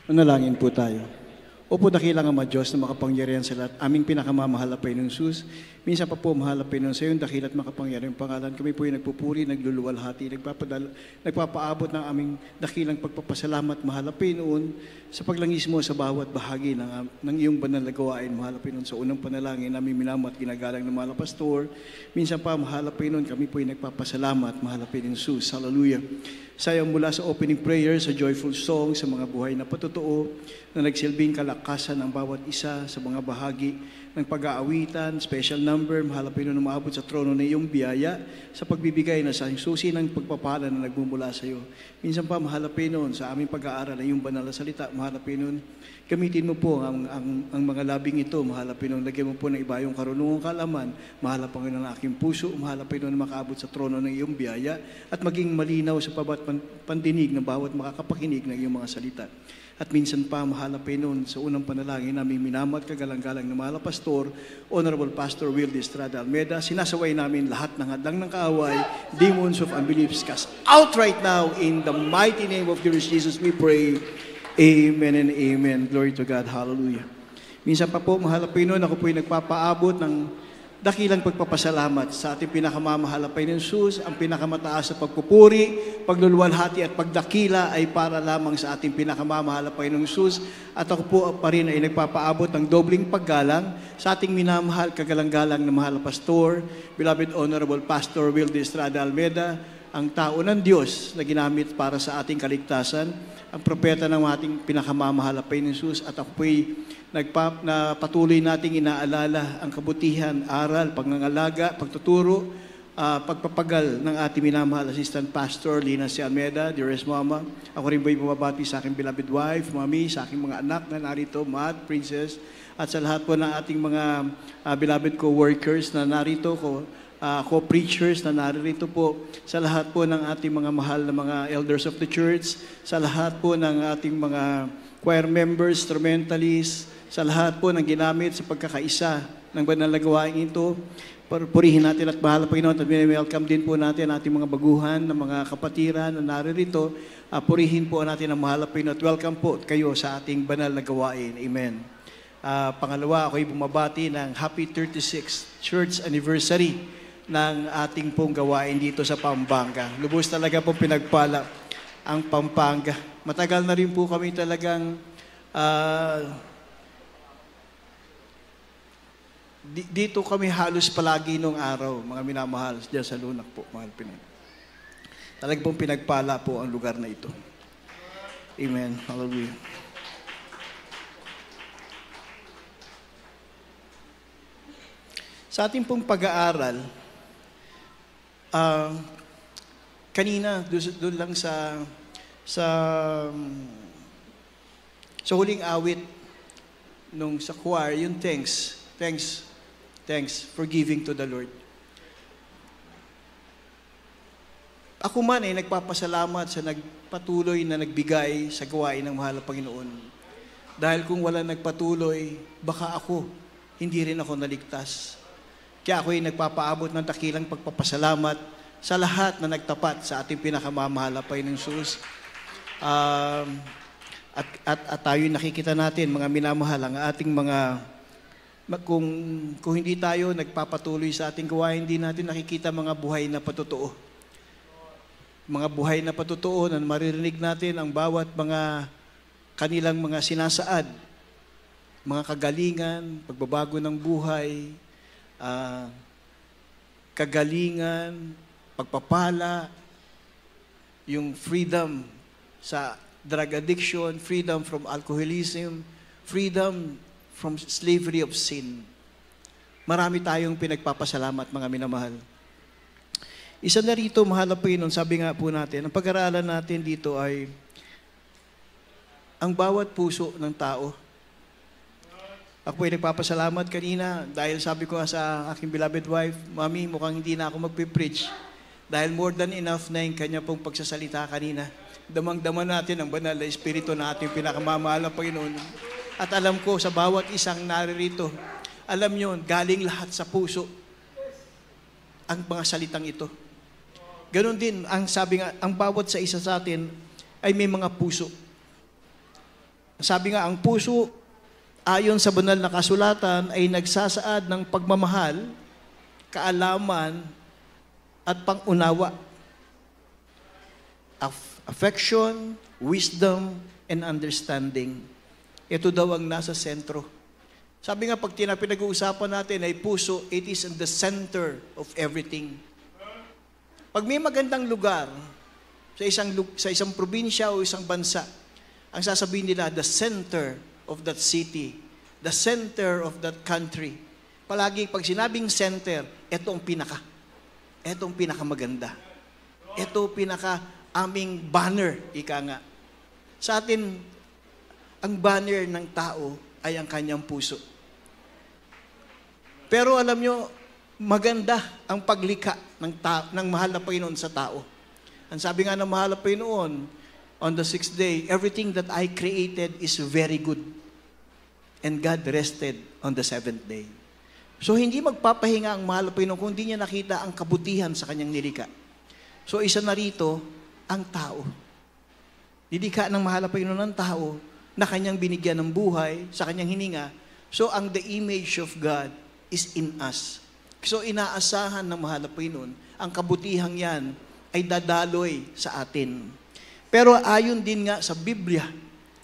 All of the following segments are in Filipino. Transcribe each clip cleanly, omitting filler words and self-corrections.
Manalangin po tayo. Opo, dakilang Ama Diyos na makapangyarihan sa lahat, aming pinakamamahal na Panginoong Sus. Minsan pa po, mahal na Panginoon sa iyo, dakilat makapangyarihan pangalan. Kami po ay nagpupuri, nagluluwalhati, nagpapaabot ng aming dakilang pagpapasalamat, mahal na Panginoon, sa paglangis mo sa bawat bahagi ng iyong banal na gawain, mahal na Panginoon. Sa unang panalangin, namin minamat, ginagalang ng mahal na pastor. Minsan pa, mahal na Panginoon, kami po ay nagpapasalamat, mahal na Panginoon Sus. Hallelujah. Sayang mula sa opening prayer, sa joyful song, sa mga buhay na patotoo, na nagsilbing kalakasan ng bawat isa sa mga bahagi ng pag-aawitan, special number, mahal na Panginoon, umabot sa trono na iyong biyaya sa pagbibigay na sa susi ng pagpapala na nagmumula sa iyo. Minsan pa, mahal na Panginoon, sa aming pag-aaral ng iyong banal na salita, mahal na Panginoon, gamitin mo po ang mga labing ito, mahal na Panginoon, lagyan mo po ng iba yung karunungang kaalaman, mahal na Panginoon, ang aking puso, mahal na Panginoon, na makaabot sa trono ng iyong biyaya at maging malinaw sa bawat pandinig ng bawat makakapakinig ng iyong mga salita. At minsan pa, mahal na Panginoon, sa unang panalangin namin minamat kagalang-galang ng mahal na pastor, Honorable Pastor Will de Estrada Almeda, sinasaway namin lahat ng hadlang ng kaaway, demons of unbelief, cast out right now in the mighty name of Jesus we pray. Amen and amen. Glory to God. Hallelujah. Minsan pa po, mahal na Panginoon, ako po ay nagpapaabot ng dakilang pagpapasalamat sa ating pinakamamahal na Panginoon Jesus. Ang pinakamataas sa pagpupuri, pagluluwalhati at pagdakila ay para lamang sa ating pinakamamahal na Panginoon Jesus. At ako po pa rin ay nagpapaabot ng dobling paggalang sa ating minamahal, kagalang-galang na mahal na pastor, beloved Honorable Pastor Will de Estrada Almeda, ang tao ng Diyos na ginamit para sa ating kaligtasan, ang propeta ng ating pinakamamahal na Panginoon Jesus. At ako po'y patuloy nating inaalala ang kabutihan, aral, pangangalaga, pagtuturo, pagpapagal ng ating minamahal Assistant Pastor Lina C. Almeda, dearest Mama. Ako rin po'y bumabati sa aking beloved wife, Mami, sa aking mga anak na narito, Matt, Princess, at sa lahat po ng ating mga beloved co-workers na narito, co-preachers na narito po, sa lahat po ng ating mga mahal na mga elders of the church, sa lahat po ng ating mga choir members, instrumentalists, sa lahat po ng ginamit sa pagkakaisa ng banal na gawain ito. Purihin natin at mahal na Panginoon, at welcome din po natin ating mga baguhan, ng mga kapatiran na naririto. Purihin po natin ang mahal na Panginoon at welcome po kayo sa ating banal na gawain. Amen. Pangalawa, ako'y bumabati ng happy 36th church anniversary ng ating pong gawain dito sa Pampanga. Lubos talaga pong pinagpala ang Pampanga. Matagal na rin po kami talagang dito kami halos palagi nung araw, mga minamahal, dyan sa Lunak po, mahal Pinoy. Talagang pong pinagpala po ang lugar na ito. Amen. Hallelujah. Sa ating pong pag-aaral, kanina, doon lang sa huling awit nung sa choir, yung thanks for giving to the Lord. Ako man ay nagpapasalamat sa nagpatuloy na nagbigay sa gawain ng mahal na Panginoon. Dahil kung wala nagpatuloy, baka ako, hindi rin ako naligtas. Kaya ako ay nagpapaabot ng dakilang pagpapasalamat sa lahat na nagtapat sa ating pinakamamahal na Panginoong Jesus. At tayo'y nakikita natin, mga minamahal, ang ating mga kung hindi tayo nagpapatuloy sa ating gawain, hindi natin nakikita mga buhay na patotoo. Mga buhay na patotoo na maririnig natin ang bawat mga kanilang mga sinasaad, mga kagalingan, pagbabago ng buhay, kagalingan, pagpapala, yung freedom sa drug addiction, freedom from alcoholism, freedom from slavery of sin. Marami tayong pinagpapasalamat, mga minamahal. Isa na rito, mahal na Panginoon, sabi nga po natin, ang pag-aralan natin dito ay ang bawat puso ng tao. Ako po ay nagpapasalamat kanina dahil sabi ko sa aking beloved wife, Mami, mukhang hindi na ako magpipreach dahil more than enough na yung kanya pong pagsasalita kanina. Damang-dama natin ang banal na Espiritu na ating pinakamamahal na Panginoon. At alam ko sa bawat isang naririto, alam nyo, galing lahat sa puso ang mga salitang ito. Ganon din, ang sabi nga, ang bawat sa isa sa atin ay may mga puso. Sabi nga, ang puso, ayon sa banal na kasulatan, ay nagsasaad ng pagmamahal, kaalaman, at pangunawa. Affection, wisdom, and understanding. Ito daw ang nasa sentro. Sabi nga, pag pinag-uusapan natin ay puso, it is in the center of everything. Pag may magandang lugar sa isang probinsya o isang bansa, ang sasabihin nila, the center of that city, the center of that country. Palagi, pag sinabing center, ito ang pinaka. Ito ang pinakamaganda. Ito aming banner, ika nga. Sa atin, ang banner ng tao ay ang kanyang puso. Pero alam nyo, maganda ang paglikha ng mahal na Panginoon sa tao. Ang sabi nga ng mahal na Panginoon, on the 6th day, everything that I created is very good. And God rested on the 7th day. So hindi magpapahinga ang mahal na Panginoon kung hindi niya nakita ang kabutihan sa kanyang nilikha. So isa na rito, ang tao. Nilikha ng mahal na Panginoon ng tao na kanyang binigyan ng buhay sa kanyang hininga. So ang the image of God is in us. So inaasahan ng mahal na Panginoon, ang kabutihang yan ay dadaloy sa atin. Pero ayon din nga sa Biblia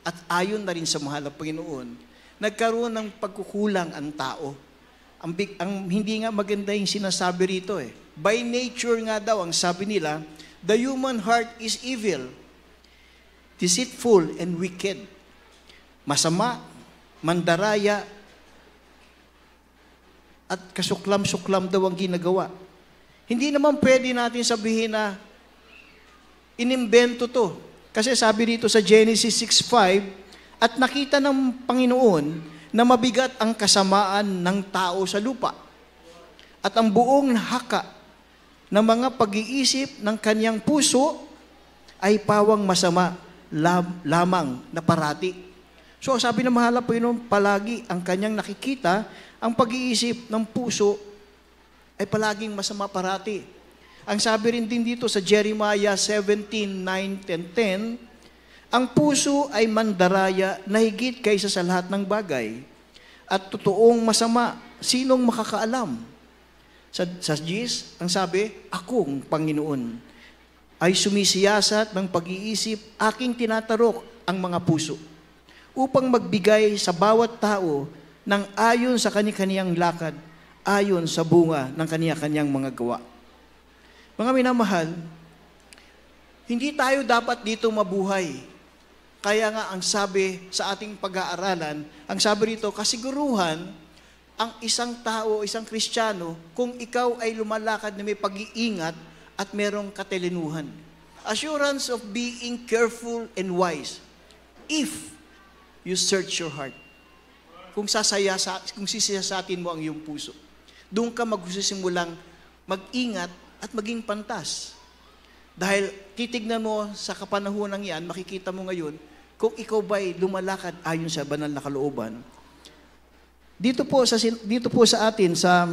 at ayon na rin sa mahal na Panginoon, nagkaroon ng pagkukulang ang tao. Ang hindi nga maganda yung sinasabi rito eh. By nature nga daw, ang sabi nila, the human heart is evil, deceitful and wicked. Masama, mandaraya, at kasuklam-suklam daw ang ginagawa. Hindi naman pwede natin sabihin na inimbento to. Kasi sabi dito sa Genesis 6:5, at nakita ng Panginoon na mabigat ang kasamaan ng tao sa lupa at ang buong haka ng mga pag-iisip ng kanyang puso ay pawang masama lamang na parati. So sabi ng mahal na Panginoon, palagi ang kanyang nakikita, ang pag-iisip ng puso ay palaging masama parati. Ang sabi rin din dito sa Jeremiah 17:9 and 10, ang puso ay mandaraya na higit kaysa sa lahat ng bagay. At totoong masama, sinong makakaalam? Sa Gis, ang sabi, akong Panginoon ay sumisiyasat ng pag-iisip, aking tinatarok ang mga puso upang magbigay sa bawat tao ng ayon sa kani-kaniyang lakad, ayon sa bunga ng kaniya-kaniyang mga gawa. Mga minamahal, hindi tayo dapat dito mabuhay. Kaya nga ang sabi sa ating pag-aaralan, ang sabi rito, kasiguruhan, ang isang tao, isang Kristiyano, kung ikaw ay lumalakad na may pag-iingat at merong katalinuhan. Assurance of being careful and wise if you search your heart. Kung sisiyasatin mo ang iyong puso, doon ka magsisimulang mag-ingat at maging pantas. Dahil titignan mo sa kapanahonang yan, makikita mo ngayon, kung ikaw ba'y lumalakad ayon sa banal na kalooban. Dito po sa atin, sa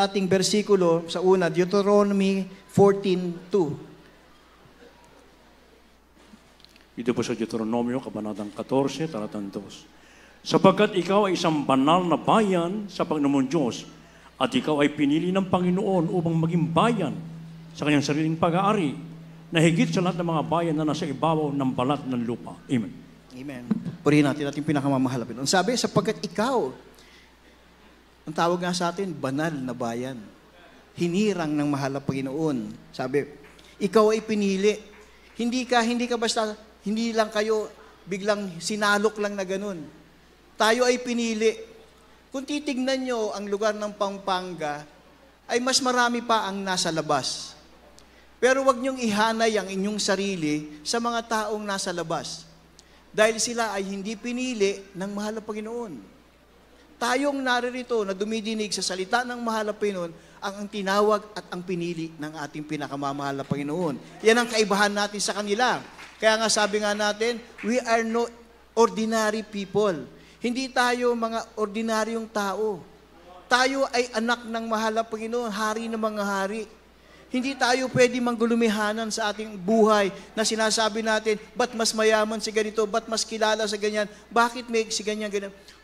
ating bersikulo, sa una, Deuteronomy 14:2. Dito po sa Deuteronomio, Kabanatang 14, Talatang 2. Sapagkat ikaw ay isang banal na bayan sa Panginoon Diyos, at ikaw ay pinili ng Panginoon upang maging bayan sa kanyang sariling pag-aari, na higit sa lahat ng mga bayan na nasa ibabaw ng balat ng lupa. Amen. Amen. Purihin natin ating pinakamamahal na Panginoon. Sabi, sapagkat ikaw, ang tawag nga sa atin, banal na bayan. Hinirang ng mahal na Panginoon. Sabi, ikaw ay pinili. Hindi ka basta, hindi lang kayo biglang sinalok lang na ganun. Tayo ay pinili. Kung titignan nyo ang lugar ng Pampanga, ay mas marami pa ang nasa labas. Pero wag nyong ihanay ang inyong sarili sa mga taong nasa labas. Dahil sila ay hindi pinili ng mahal na Panginoon. Tayong naririto na dumidinig sa salita ng mahal na Panginoon, ang tinawag at ang pinili ng ating pinakamamahal na Panginoon. Yan ang kaibahan natin sa kanila. Kaya nga sabi nga natin, we are no ordinary people. Hindi tayo mga ordinaryong tao. Tayo ay anak ng mahal na Panginoon, hari ng mga hari. Hindi tayo pwede manggulumihanan sa ating buhay na sinasabi natin, ba't mas mayaman si ganito, ba't mas kilala sa ganyan, bakit may si ganyan.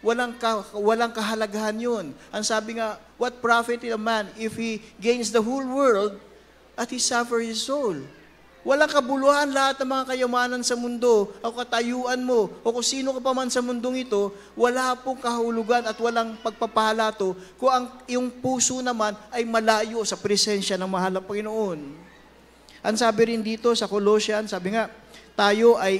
Walang kahalagahan yun. Ang sabi nga, what profit a man if he gains the whole world at he suffer his soul? Walang kabuluhan lahat ng mga kayamanan sa mundo, o katayuan mo, o kung sino ka pa man sa mundong ito, wala pong kahulugan at walang pagpapala to kung ang iyong puso naman ay malayo sa presensya ng mahal na Panginoon. Ang sabi rin dito sa Colossians, sabi nga, tayo ay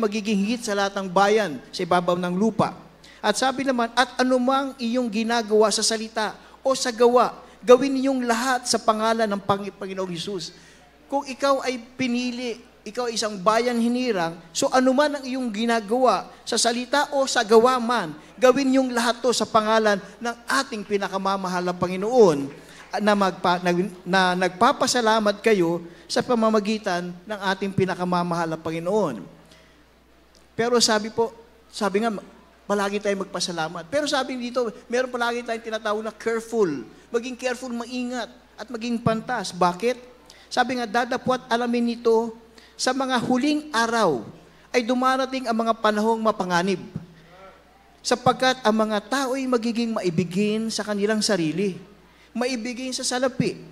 magiging higit sa lahat ng bayan sa ibabaw ng lupa. At sabi naman, at anumang iyong ginagawa sa salita o sa gawa, gawin ninyong lahat sa pangalan ng Panginoong Hesus. Kung ikaw ay pinili, ikaw ay isang bayan hinirang, so anuman ang iyong ginagawa sa salita o sa gawa man, gawin niyong lahat to sa pangalan ng ating pinakamamahal na Panginoon na nagpapasalamat kayo sa pamamagitan ng ating pinakamamahal na Panginoon. Pero sabi nga, palagi tayong magpasalamat. Pero sabi dito, meron palagi tayong tinatawag na careful. Maging careful, maingat, at maging pantas. Bakit? Sabi nga, dadapwat alamin nito, sa mga huling araw ay dumarating ang mga panahong mapanganib. Sapagkat ang mga tao ay magiging maibigin sa kanilang sarili. Maibigin sa salapi.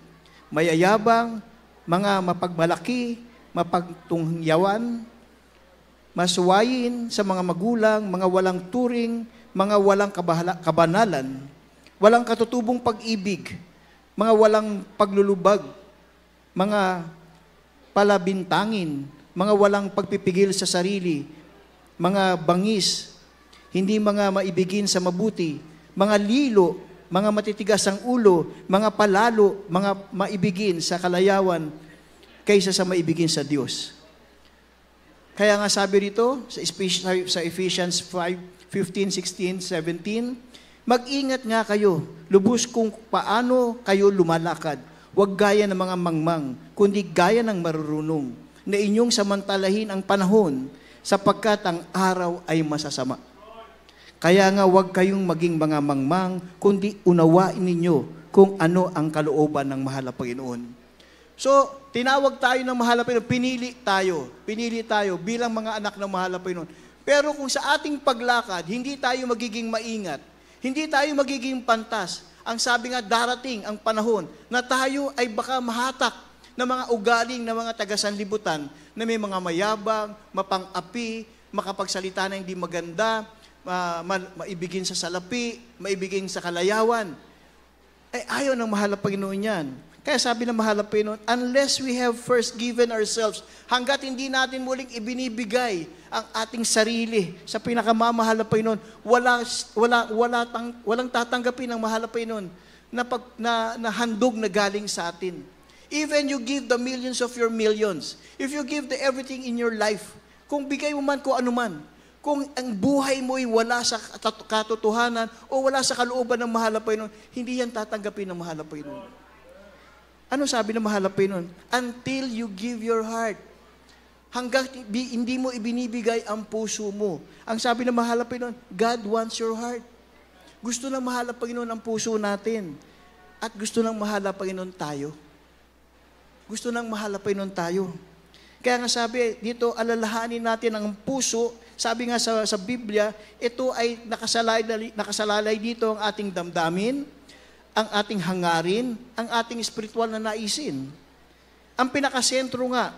Mayayabang, mga mapagmalaki, mapagtungyawan, masuwayin sa mga magulang, mga walang turing, mga walang kabanalan, walang katutubong pag-ibig, mga walang paglulubag, mga palabintangin, mga walang pagpipigil sa sarili, mga bangis, hindi mga maibigin sa mabuti, mga lilo, mga matitigas ang ulo, mga palalo, mga maibigin sa kalayawan, kaysa sa maibigin sa Diyos. Kaya nga sabi rito, sa Ephesians 5:15, 16, 17, mag-ingat nga kayo, lubos kung paano kayo lumalakad. Huwag gaya ng mga mangmang, kundi gaya ng marurunong, na inyong samantalahin ang panahon, sapagkat ang araw ay masasama. Kaya nga huwag kayong maging mga mangmang, kundi unawain ninyo kung ano ang kalooban ng mahal na Panginoon. So, tinawag tayo ng mahal na Panginoon, pinili tayo bilang mga anak ng mahal na Panginoon. Pero kung sa ating paglakad, hindi tayo magiging maingat, hindi tayo magiging pantas, ang sabi nga, darating ang panahon na tayo ay baka mahatak ng mga ugaling ng mga taga-sanlibutan na may mga mayabang, mapang-api, makapagsalita na hindi maganda, maibigin sa salapi, maibigin sa kalayawan. Ayaw ng mahal na Panginoon yan. Kaya sabi ng mahal na Panginoon, unless we have first given ourselves, hanggat hindi natin muling ibinibigay ang ating sarili sa pinakamamahal na Panginoon, walang tatanggapin ng mahal na Panginoon na handog na galing sa atin. Even you give the millions of your millions, if you give the everything in your life, kung bigay mo man kung ano man, kung ang buhay mo ay wala sa katotohanan o wala sa kalooban ng mahal na Panginoon, hindi yan tatanggapin ng mahal na Panginoon. Ano sabi ng mahal na Panginoon? Until you give your heart. Hanggang hindi mo ibinibigay ang puso mo. Ang sabi ng mahal na Panginoon, God wants your heart. Gusto ng mahal na Panginoon ang puso natin. At gusto ng mahal na Panginoon tayo. Gusto ng mahal na Panginoon tayo. Kaya nga sabi dito, alalahanin natin ang puso. Sabi nga sa Biblia, ito ay nakasalalay dito ang ating damdamin, ang ating hangarin, ang ating spiritual na naisin. Ang pinakasentro nga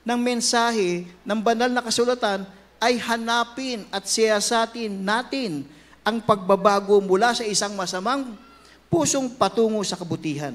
ng mensahe ng banal na kasulatan ay hanapin at siyasatin natin ang pagbabago mula sa isang masamang pusong patungo sa kabutihan.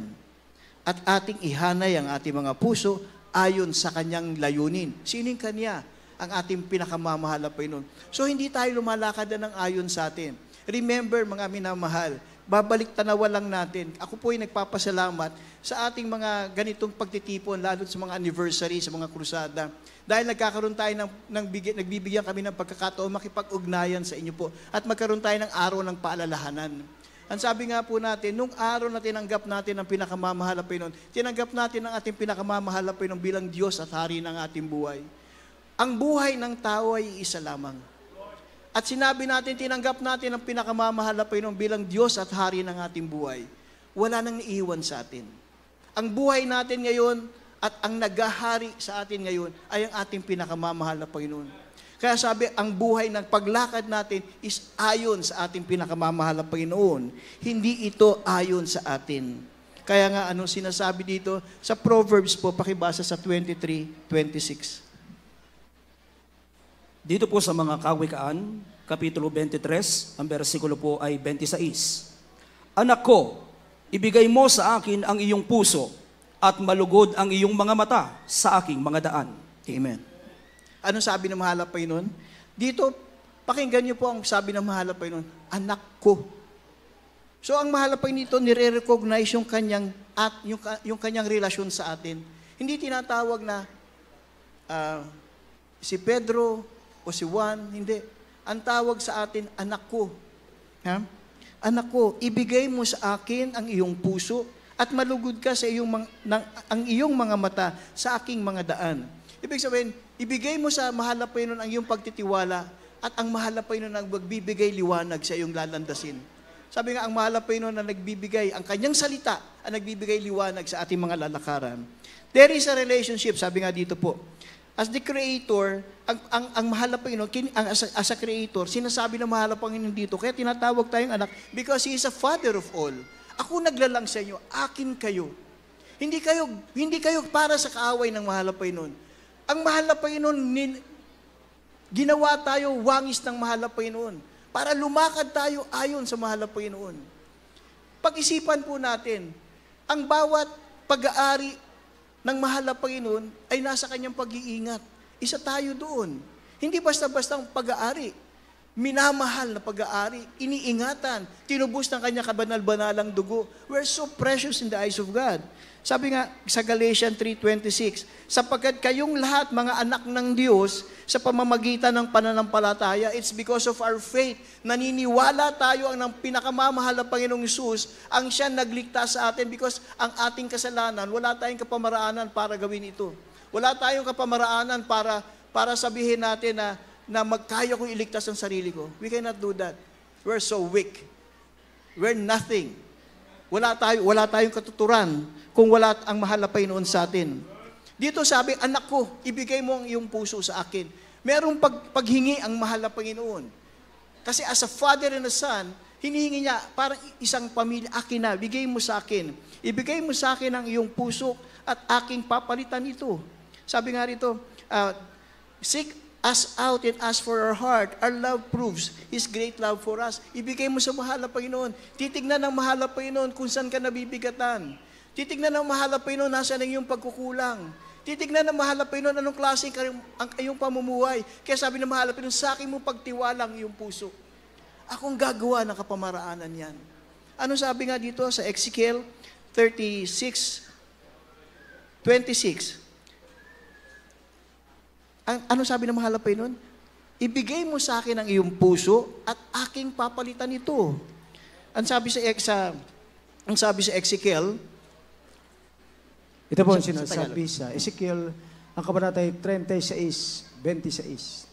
At ating ihanay ang ating mga puso ayon sa kanyang layunin. Sining kanya? Ang ating pinakamamahal na Panginoon. So hindi tayo lumalakad na ng ayon sa atin. Remember, mga minamahal, babalik tanawa lang natin. Ako po ay nagpapasalamat sa ating mga ganitong pagtitipon, lalo sa mga anniversary, sa mga krusada. Dahil nagkakaroon tayo nagbibigyan kami ng pagkakataon makipag-ugnayan sa inyo po. At magkaroon tayo ng araw ng paalalahanan. Ang sabi nga po natin, nung araw na tinanggap natin ang pinakamamahal na Panginoon, tinanggap natin ang ating pinakamamahal na Panginoon bilang Diyos at Hari ng ating buhay. Ang buhay ng tao ay isa lamang. At sinabi natin, tinanggap natin ang pinakamamahal na Panginoon bilang Diyos at Hari ng ating buhay. Wala nang naiiwan sa atin. ang buhay natin ngayon at ang naghahari sa atin ngayon ay ang ating pinakamamahal na Panginoon. Kaya sabi, ang buhay ng paglakad natin is ayon sa ating pinakamamahal na Panginoon. Hindi ito ayon sa atin. Kaya nga, anong sinasabi dito? Sa Proverbs po, pakibasa sa 23:26. Dito po sa mga Kawikaan, Kapitulo 23, ang versikulo po ay 26. Anak ko, ibigay mo sa akin ang iyong puso at malugod ang iyong mga mata sa aking mga daan. Amen. Ano sabi ng mahal na Panginoon? Dito, pakinggan niyo po ang sabi ng mahal na Panginoon, anak ko. So ang mahal na Panginoon dito, nire-recognize yung kanyang, yung kanyang relasyon sa atin. Hindi tinatawag na si Pedro o si Juan, hindi. Ang tawag sa atin, anak ko. Ha? Anak ko, ibigay mo sa akin ang iyong puso at malugod ka sa ang iyong mga mata sa aking mga daan. Ibig sabihin, ibigay mo sa mahal na Panginoon ang iyong pagtitiwala at ang mahal na Panginoon ang magbibigay liwanag sa iyong lalandasin. Sabi nga, ang mahal na Panginoon na nagbibigay, ang kanyang salita ang nagbibigay liwanag sa ating mga lalakaran. There is a relationship, sabi nga dito po. As the Creator, ang mahal na Panginoon, as a Creator, sinasabi ng mahal na Panginoon dito, kaya tinatawag tayong anak, because He is a Father of all. Ako naglalang sa inyo, akin kayo. Hindi kayo para sa kaaway ng mahal na Panginoon. Ang mahal na Panginoon, ginawa tayo wangis ng mahal na Panginoon para lumakad tayo ayon sa mahal na Panginoon. Pag-isipan po natin, ang bawat pag-aari ng mahal na Panginoon ay nasa kanyang pag-iingat. Isa tayo doon. Hindi basta-bastang pag-aari. Minamahal na pag-aari, iniingatan, tinubos ng kanya kabanal-banalang dugo. We're so precious in the eyes of God. Sabi nga sa Galatians 3:26, sapagkat kayong lahat mga anak ng Diyos sa pamamagitan ng pananampalataya, it's because of our faith. Naniniwala tayo ang pinakamamahal na Panginoong Hesus, ang siya nagligtas sa atin because ang ating kasalanan, wala tayong kapamaraanan para gawin ito. Wala tayong kapamaraanan para sabihin natin na magkaya kong iligtas ang sarili ko. We cannot do that. We're so weak. We're nothing. Wala tayong katuturan kung wala ang mahal na Panginoon sa atin. Dito sabi, anak ko, ibigay mo ang iyong puso sa akin. Merong paghingi ang mahal na Panginoon. Kasi as a father and a son, hinihingi niya, parang isang pamilya, akin na, bigay mo sa akin. Ibigay mo sa akin ang iyong puso at aking papalitan ito. Sabi nga rito, seek us out and ask for our heart. Our love proves His great love for us. Ibigay mo sa mahal na Panginoon. Titignan ng mahal na Panginoon kung saan ka nabibigatan. Titignan ng mahal na Panginoon nasaan ang iyong pagkukulang. Titignan ng mahal na Panginoon anong klase ang iyong pamumuhay. Kaya sabi ng mahal na Panginoon, sa akin mo pagtiwalang iyong puso. Akong gagawa ng kapamaraanan yan. Ano sabi nga dito sa Ezekiel 36:26? Ano sabi ng mahal na Panginoon? Ibigay mo sa akin ang iyong puso at aking papalitan ito. Ang sabi sa Ezekiel, ito po ang sinasabi sa Ezekiel, ang kabanatay 36:26.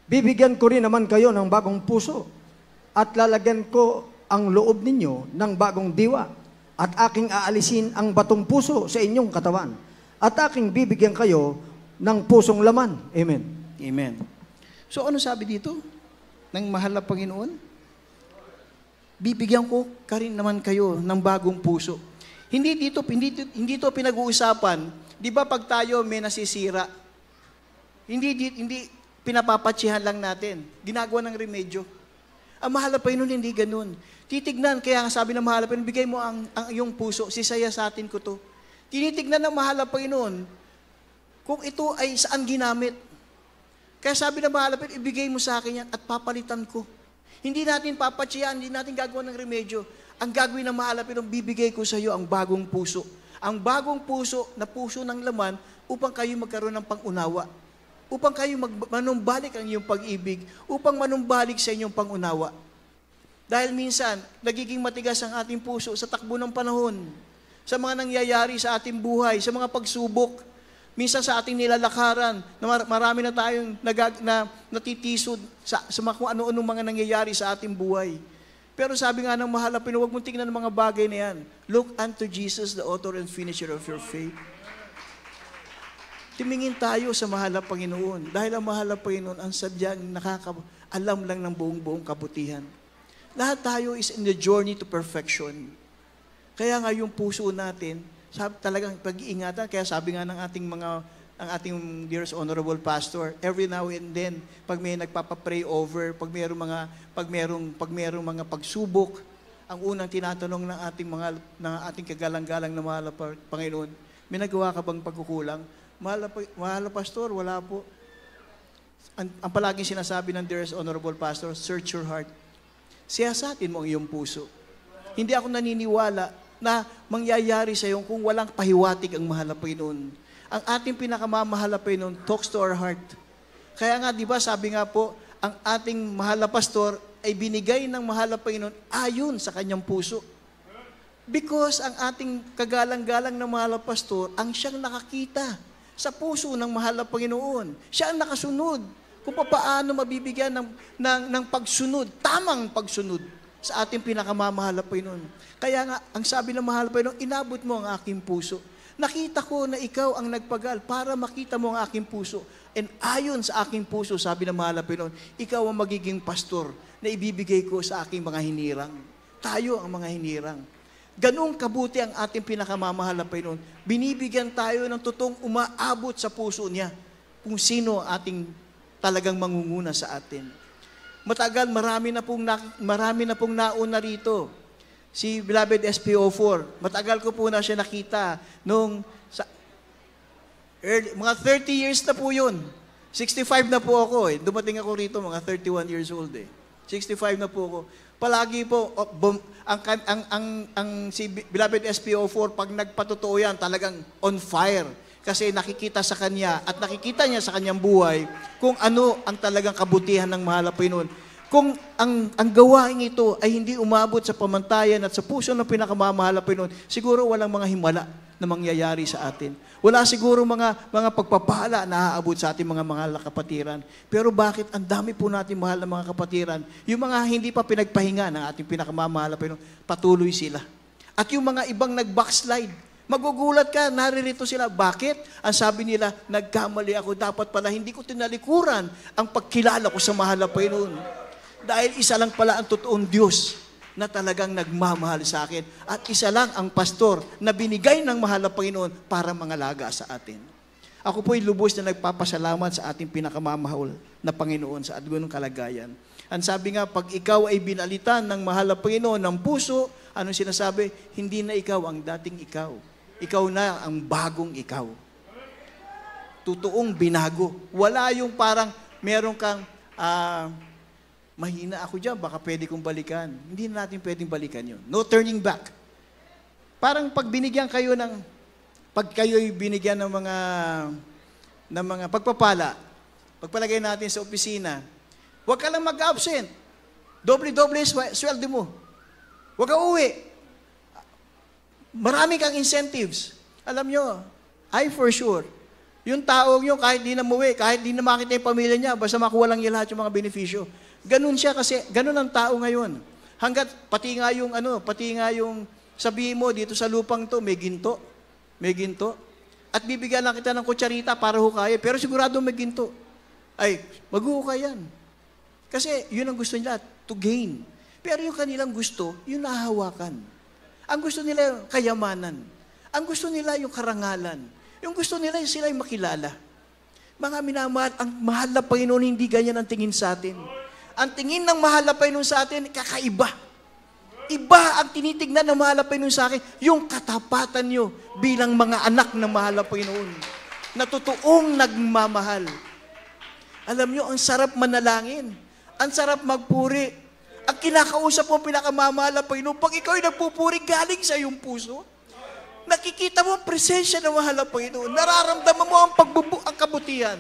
Bibigyan ko rin naman kayo ng bagong puso at lalagyan ko ang loob ninyo ng bagong diwa at aking aalisin ang batong puso sa inyong katawan at aking bibigyan kayo ng pusong laman. Amen. Amen. So ano sabi dito ng mahal na Panginoon? Bibigyan ko ka rin naman kayo ng bagong puso. Hindi dito pinag-uusapan, di ba pag tayo may nasisira, hindi pinapapatsihan lang natin, ginagawa ng remedyo. Ang mahal na Panginoon hindi ganun. Titignan, kaya sabi ng mahal na Panginoon, bigay mo ang iyong puso, sisaya sa atin ko to. Tinitignan ng mahal na Panginoon, kung ito ay saan ginamit. Kaya sabi ng mahal na Panginoon, ibigay mo sa akin yan at papalitan ko. Hindi natin papatsihan, hindi natin gagawa ng remedyo. Ang gagawin ng mahal na Panginoon, bibigay ko sa iyo ang bagong puso. Ang bagong puso na puso ng laman upang kayo magkaroon ng pangunawa. Upang kayo manumbalik ang iyong pag-ibig. Upang manumbalik sa inyong pangunawa. Dahil minsan, nagiging matigas ang ating puso sa takbo ng panahon. Sa mga nangyayari sa ating buhay, sa mga pagsubok. Minsan sa ating nilalakaran, na marami na tayong natitisod sa mga kung ano-ano mga nangyayari sa ating buhay. Pero sabi nga ng mahal na Panginoon, huwag mong tingnan ng mga bagay na yan. Look unto Jesus, the author and finisher of your faith. Tumingin tayo sa mahal na Panginoon. Dahil ang mahal na Panginoon, ang sadyang alam lang ng buong kabutihan. Lahat tayo is in the journey to perfection. Kaya nga yung puso natin, talagang pag-iingatan. Kaya sabi nga ng ating dearest honorable pastor, every now and then, pag may nagpapapray over, pag mayroong mga pagsubok, ang unang tinatanong ng ating kagalang-galang na mahal na Panginoon, may nagawa ka bang pagkukulang? Mahal na pastor, wala po. Ang palaging sinasabi ng dearest honorable pastor, search your heart. Siyasatin mo ang iyong puso. Hindi ako naniniwala na mangyayari sa iyo kung walang pahiwatig ang mahal na Panginoon. Ang ating pinakamamahal na Panginoon talks to our heart. Kaya nga, di ba, sabi nga po, ang ating mahal na pastor ay binigay ng mahal na Panginoon ayon sa kanyang puso. Because ang ating kagalang-galang na mahal na pastor, ang siyang nakakita sa puso ng mahal na Panginoon. Siya ang nakasunod kung paano mabibigyan ng pagsunod, tamang pagsunod sa ating pinakamamahal na Panginoon. Kaya nga, ang sabi ng mahal na Panginoon, inabot mo ang aking puso. Nakita ko na ikaw ang nagpagal para makita mo ang aking puso. And ayon sa aking puso, sabi ng mahal na Panginoon, ikaw ang magiging pastor na ibibigay ko sa aking mga hinirang. Tayo ang mga hinirang. Ganong kabuti ang ating pinakamamahal na Panginoon. Binibigyan tayo ng totoong umaabot sa puso niya kung sino ating talagang mangunguna sa atin. Matagal, marami na pong nauna rito. Si Beloved SPO4, matagal ko po na siya nakita mga 30 years na po yun. 65 na po ako eh. Dumating ako rito, mga 31 years old eh. 65 na po ako. Palagi po, si Beloved SPO4, pag nagpatotoo yan, talagang on fire. Kasi nakikita sa kanya at nakikita niya sa kanyang buhay kung ano ang talagang kabutihan ng mahal na Panginoon. Kung ang gawain ito ay hindi umabot sa pamantayan at sa puso ng pinakamamahal na Panginoon, siguro walang mga himala na mangyayari sa atin. Wala siguro mga pagpapala na aabot sa ating mga mahal na kapatiran. Pero bakit ang dami po natin mahal na mga kapatiran, yung mga hindi pa pinagpahinga ng ating pinakamamahal na Panginoon, patuloy sila. At yung mga ibang nag-backslide, magugulat ka, naririto sila. Bakit? Ang sabi nila, nagkamali ako, dapat pala hindi ko tinalikuran ang pagkilala ko sa mahal na Panginoon. Dahil isa lang pala ang totoong Diyos na talagang nagmamahal sa akin. At isa lang ang pastor na binigay ng mahal na Panginoon para mangalaga sa atin. Ako po'y lubos na nagpapasalamat sa ating pinakamamahal na Panginoon sa ganung kalagayan. Ang sabi nga, pag ikaw ay binalitan ng mahal na Panginoon ng puso, anong sinasabi? Hindi na ikaw ang dating ikaw. Ikaw na ang bagong ikaw. Totoong binago. Wala yung parang meron kang mahina ako dyan, baka pwede kong balikan. Hindi na natin pwedeng balikan yun. No turning back. Parang pag kayo'y binigyan ng mga pagpapala, pagpalagay natin sa opisina, huwag ka lang mag-absent. Doble-doble sweldo mo. Huwag ka uwi. Marami kang incentives. Alam nyo, for sure, yung tao nyo, kahit di na muwi, kahit di na makita yung pamilya niya, basta makuha lang niya lahat yung mga benepisyo. Ganun siya kasi, ganun ang tao ngayon. Hanggat, pati nga yung sabihin mo, dito sa lupang to, may ginto. At bibigyan lang kita ng kutsarita para hukaya, pero sigurado may ginto. Ay, maghuhukay yan. Kasi, yun ang gusto nila, to gain. Pero yung kanilang gusto, yun nahahawakan. Ang gusto nila yung kayamanan. Ang gusto nila yung karangalan. Yung gusto nila yung sila yung makilala. Mga minamahal, ang mahal na Panginoon, hindi ganyan ang tingin sa atin. Ang tingin ng mahal na Panginoon sa atin, kakaiba. Iba ang tinitignan ng mahal na Panginoon sa akin, yung katapatan nyo bilang mga anak ng mahal na Panginoon, na totoong nagmamahal. Alam nyo, ang sarap manalangin. Ang sarap magpuri. Ang kinakausap mo, pinakamamahal na Panginoon, pag ikaw ay nagpupuri, galing sa iyong puso, nakikita mo ang presensya ng mahal na Panginoon, nararamdaman mo ang kabutihan.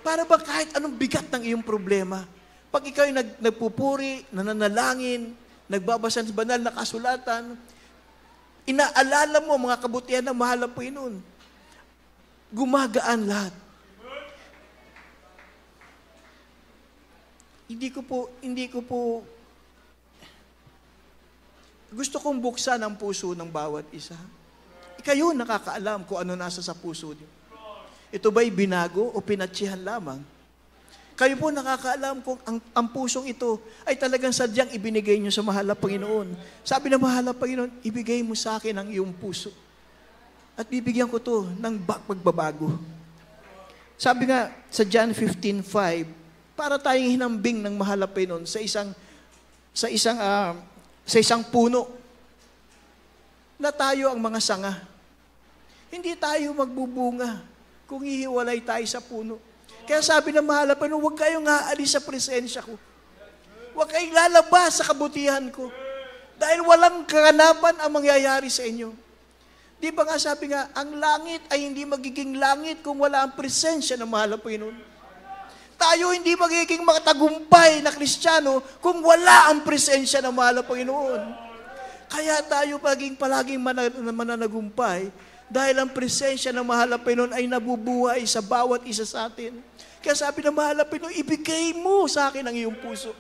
Para ba kahit anong bigat ng iyong problema, pag ikaw ay nagpupuri, nananalangin, nagbabasa ng banal na kasulatan, inaalala mo mga kabutihan ng mahal na Panginoon, gumagaan lahat. Gusto kong buksan ang puso ng bawat isa. Kayo nakakaalam kung ano nasa sa puso niyo. Ito ba'y binago o pinatsihan lamang? Kayo po nakakaalam kung ang pusong ito ay talagang sadyang ibinigay niyo sa mahal na Panginoon. Sabi ng mahal na Panginoon, ibigay mo sa akin ang iyong puso. At bibigyan ko to ng pagbabago. Sabi nga sa John 15:5, para tayong hinambing ng mahal na Panginoon sa isang puno na tayo ang mga sanga. Hindi tayo magbubunga kung hihiwalay tayo sa puno. Kaya sabi ng mahal na Panginoon, huwag kayong aalis sa presensya ko. Huwag kayong lalabas sa kabutihan ko. Dahil walang kaganapan ang mangyayari sa inyo. Di ba nga sabi nga, ang langit ay hindi magiging langit kung wala ang presensya ng mahal na Panginoon. Tayo hindi magiging makatagumpay na Kristiyano kung wala ang presensya ng mahal na Panginoon. Kaya tayo palaging mananagumpay dahil ang presensya ng mahal na Panginoon ay nabubuhay sa bawat isa sa atin. Kaya sabi ng mahal na Panginoon, ibigay mo sa akin ang iyong puso.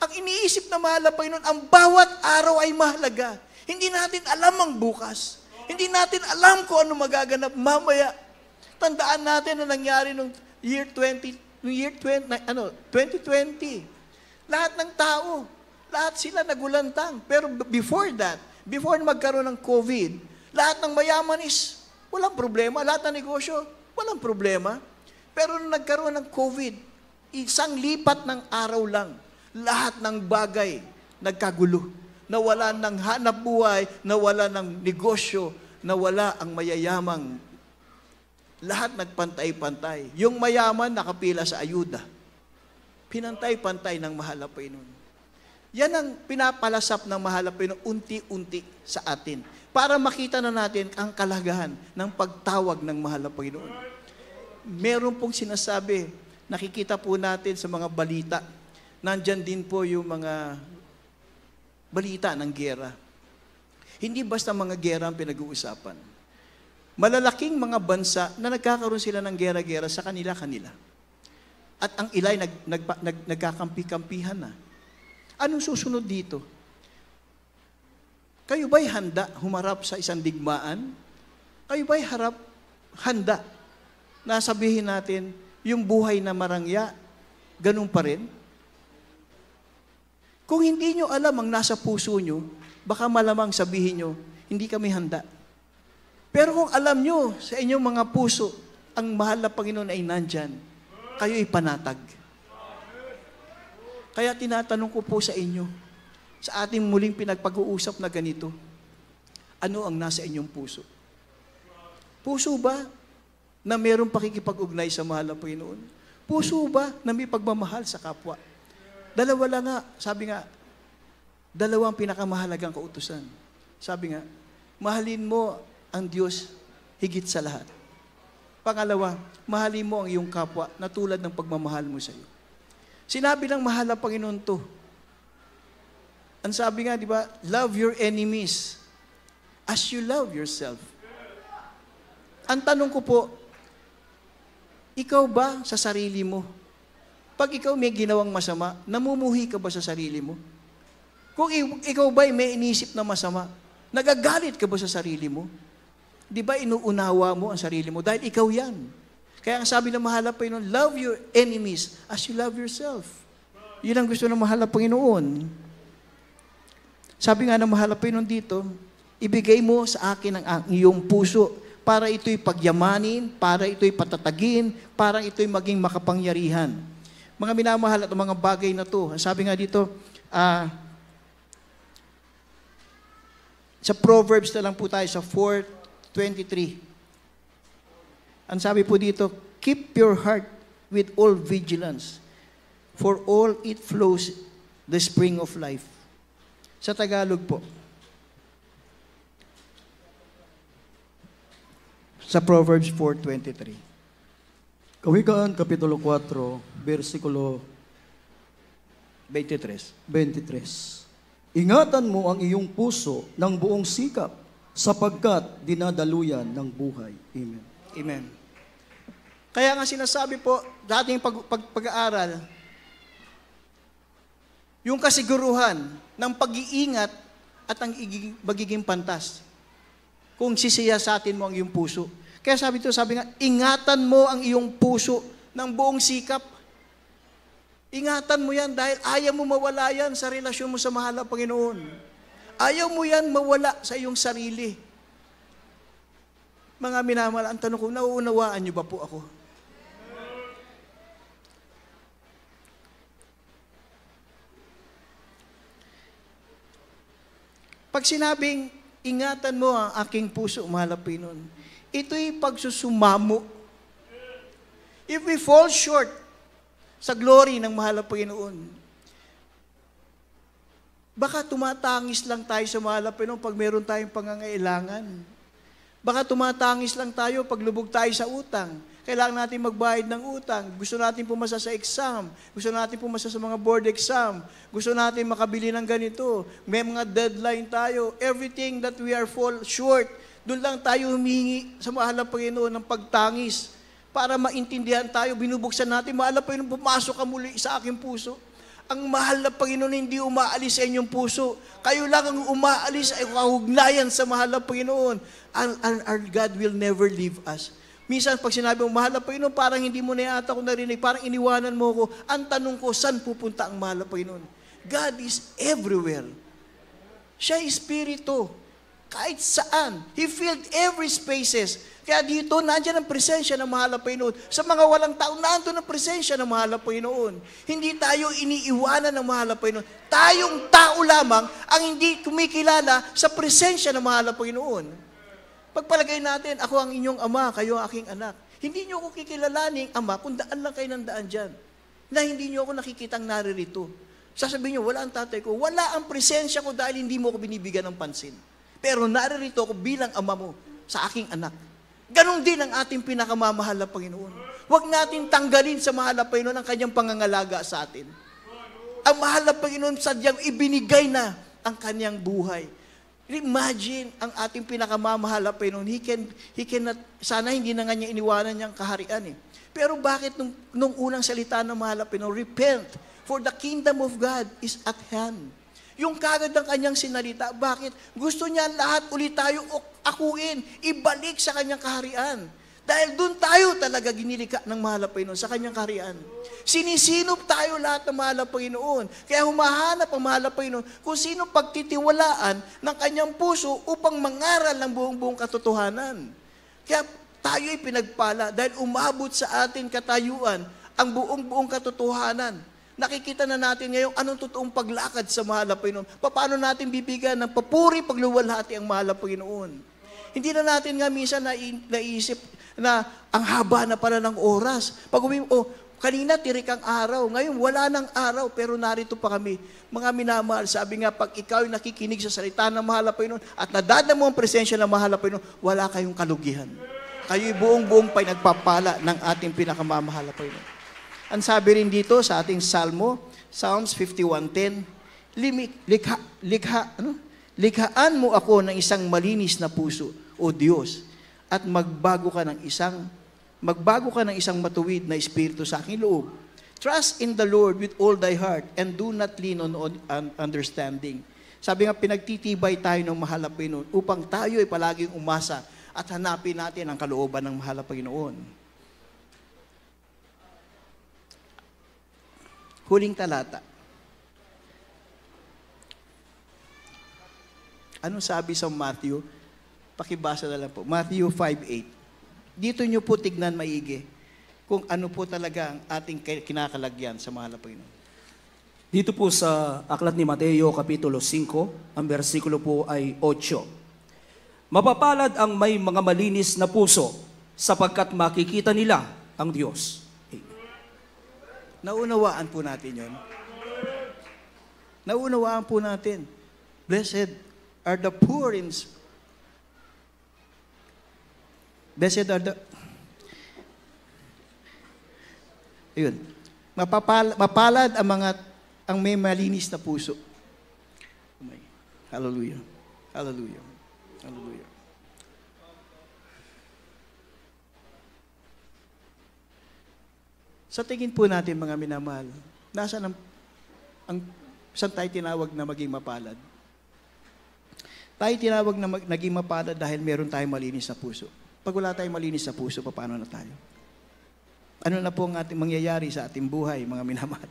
Ang iniisip ng mahal na Panginoon, ang bawat araw ay mahalaga. Hindi natin alam ang bukas. Hindi natin alam kung ano magaganap mamaya. Tandaan natin na nangyari noong year 2020. Lahat ng tao, lahat sila nagulantang. Pero before that, before magkaroon ng COVID, lahat ng mayaman is walang problema. Lahat ng negosyo, walang problema. Pero nung nagkaroon ng COVID, isang lipat ng araw lang, lahat ng bagay nagkagulo. Nawala ng hanap buhay, nawala ng negosyo, nawala ang mayayamang. Lahat nagpantay-pantay. Yung mayaman nakapila sa ayuda. Pinantay-pantay ng mahal na Panginoon. Yan ang pinapalasap ng mahal na Panginoon unti-unti sa atin. Para makita na natin ang kalagahan ng pagtawag ng mahal na Panginoon. Meron pong sinasabi, nakikita po natin sa mga balita, nandyan din po yung mga balita ng gera. Hindi basta mga gera ang pinag-uusapan. Malalaking mga bansa na nagkakaroon sila ng gera-gera sa kanila-kanila. At ang ilay nagkakampi-kampihan na. Anong susunod dito? Kayo ba'y handa humarap sa isang digmaan? Kayo ba'y handa na sabihin natin, yung buhay na marangya, ganun pa rin? Kung hindi nyo alam ang nasa puso nyo, baka malamang sabihin nyo, hindi kami handa. Pero kung alam nyo sa inyong mga puso, ang mahal na Panginoon ay nandyan, kayo'y panatag. Kaya tinatanong ko po sa inyo, sa ating muling pinagpag-uusap na ganito, ano ang nasa inyong puso? Puso ba na mayroong pakikipag-ugnay sa mahal na Panginoon? Puso ba na may pagmamahal sa kapwa? Dalawa lang nga, sabi nga, dalawang pinakamahalagang kautusan. Sabi nga, mahalin mo ang Diyos higit sa lahat. Pangalawa, mahalin mo ang iyong kapwa na tulad ng pagmamahal mo sa iyo. Sinabi ng mahal na Panginoon to. Ang sabi nga, di ba, love your enemies as you love yourself. Ang tanong ko po, ikaw ba sa sarili mo? Pag ikaw may ginawang masama, namumuhi ka ba sa sarili mo? Kung ikaw ba'y may inisip na masama, nagagalit ka ba sa sarili mo? Di ba inuunawa mo ang sarili mo? Dahil ikaw yan. Kaya ang sabi ng mahal na Panginoon, love your enemies as you love yourself. Yun ang gusto ng mahal na Panginoon. Sabi nga ng mahal na Panginoon dito, ibigay mo sa akin ang iyong puso para ito'y pagyamanin, para ito'y patatagin, para ito'y maging makapangyarihan. Mga minamahal at mga bagay na to. Sabi nga dito, sa Proverbs na lang po tayo, sa 4:23. Ang sabi po dito, keep your heart with all vigilance, for all it flows the spring of life. Sa Tagalog po, sa Proverbs 4:23. Kawikaan, Kapitulo 4, versikulo 23. Ingatan mo ang iyong puso ng buong sikap, sapagkat dinadaluyan ng buhay. Amen. Amen. Kaya nga sinasabi po, dating pag-aaral, yung kasiguruhan ng pag-iingat at ang magiging pantas kung sisiyasatin mo ang iyong puso. Kaya sabi nga, ingatan mo ang iyong puso ng buong sikap. Ingatan mo yan dahil ayaw mo mawala yan sa relasyon mo sa mahal na Panginoon. Ayaw mo yan mawala sa iyong sarili. Mga minamahal, ang tanong ko, nauunawaan niyo ba po ako? Pag sinabing, ingatan mo ang aking puso, mahal na Panginoon, ito'y pagsusumamo. If we fall short sa glory ng mahal na Panginoon, baka tumatangis lang tayo sa mahal na Panginoon pag meron tayong pangangailangan. Baka tumatangis lang tayo pag lubog tayo sa utang. Kailangan natin magbayad ng utang. Gusto natin pumasa sa exam. Gusto natin pumasa sa mga board exam. Gusto natin makabili ng ganito. May mga deadline tayo. Everything that we are fall short, doon lang tayo humingi sa mahal na Panginoon ng pagtangis para maintindihan tayo. Binubuksan natin, mahal na Panginoon, pumasok ka muli sa aking puso. Ang mahal na Panginoon hindi umaalis sa inyong puso. Kayo lang ang umaalis ay kahugnayan sa mahal na Panginoon. Our God will never leave us. Minsan pag sinabi mo, mahal na Panginoon, parang hindi mo na yata ako narinig, parang iniwanan mo ko. Ang tanong ko, saan pupunta ang mahal na Panginoon? God is everywhere. Siya ay Espiritu. Kahit saan. He filled every spaces. Kaya dito, nandiyan ang presensya ng mahal na Panginoon. Sa mga walang tao, nandoon ang presensya ng mahal na Panginoon. Hindi tayo iniiwanan ng mahal na Panginoon. Tayong tao lamang ang hindi kumikilala sa presensya ng mahal na Panginoon. Pagpalagay natin, ako ang inyong ama, kayo ang aking anak. Hindi niyo ako kikilalaning ama kung daan lang kayo ng daan dyan. Na hindi niyo ako nakikitang naririto. Sasabihin niyo, wala ang tatay ko. Wala ang presensya ko dahil hindi mo ako binibigyan ng pansin. Pero naririto ako bilang ama mo sa aking anak. Ganon din ang ating pinakamamahal na Panginoon. Huwag natin tanggalin sa mahal na Panginoon ang kanyang pangangalaga sa atin. Ang mahal na Panginoon sadyang ibinigay na ang kanyang buhay. Imagine ang ating pinakamamahal na Panginoon. He cannot, sana hindi na nga niya iniwanan niyang kaharian eh. Pero bakit nung unang salita ng mahal na Panginoon, repent, for the kingdom of God is at hand. Yung kagad ng kanyang sinalita, bakit? Gusto niya lahat ulit tayo akuin, ibalik sa kanyang kaharian. Dahil doon tayo talaga ginilika ng mahal na Panginoon, sa kanyang kaharian. Sinisinop tayo lahat ng mahal na Panginoon. Kaya humahanap ang mahal na Panginoon kung sino pagtitiwalaan ng kanyang puso upang mangaral ng buong katotohanan. Kaya tayo'y pinagpala dahil umabot sa atin katayuan ang buong katotohanan. Nakikita na natin ngayon anong totoong paglakad sa mahal na Panginoon. Paano natin bibigyan ng papuri pagluwalhati ang mahal na Panginoon. Hindi na natin nga minsan naisip na ang haba na pala ng oras. Pag kanina tirik ang araw, ngayon wala ng araw, pero narito pa kami. Mga minamahal, sabi nga, pag ikaw ay nakikinig sa salita ng mahal na Panginoon at nadadamo ang presensya ng mahal na Panginoon, wala kayong kalugihan. Kayo'y buong nagpapala ng ating pinakamamahal na Panginoon. Ang sabi rin dito sa ating Salmo, Psalms 51:10, likhaan mo ako ng isang malinis na puso, O Diyos, at magbago ka ng isang matuwid na espiritu sa aking loob. Trust in the Lord with all thy heart and do not lean on understanding. Sabi nga, pinagtitibay tayo ng mahal na Panginoon upang tayo ay palaging umasa at hanapin natin ang kalooban ng mahal na Panginoon. Huling talata. Anong sabi sa Matthew? Pakibasa na lang po. Matthew 5:8. Dito nyo po tignan maigi kung ano po talaga ang ating kinakalagyan sa mahal na Panginoon. Dito po sa aklat ni Mateo, Kapitulo 5, ang versikulo po ay 8. Mapapalad ang may mga malinis na puso sapagkat makikita nila ang Diyos. Naunawaan po natin yun. Naunawaan po natin. Blessed are the poor in... Blessed are the... Ayun. Mapalad ang may malinis na puso. Hallelujah. Hallelujah. Hallelujah. Sa tingin po natin, mga minamahal, nasaan saan tayo tinawag na maging mapalad? Tayo tinawag na naging mapalad dahil meron tayong malinis na puso. Pag wala tayong malinis na puso, paano na tayo? Ano na po ang ating mangyayari sa ating buhay, mga minamahal?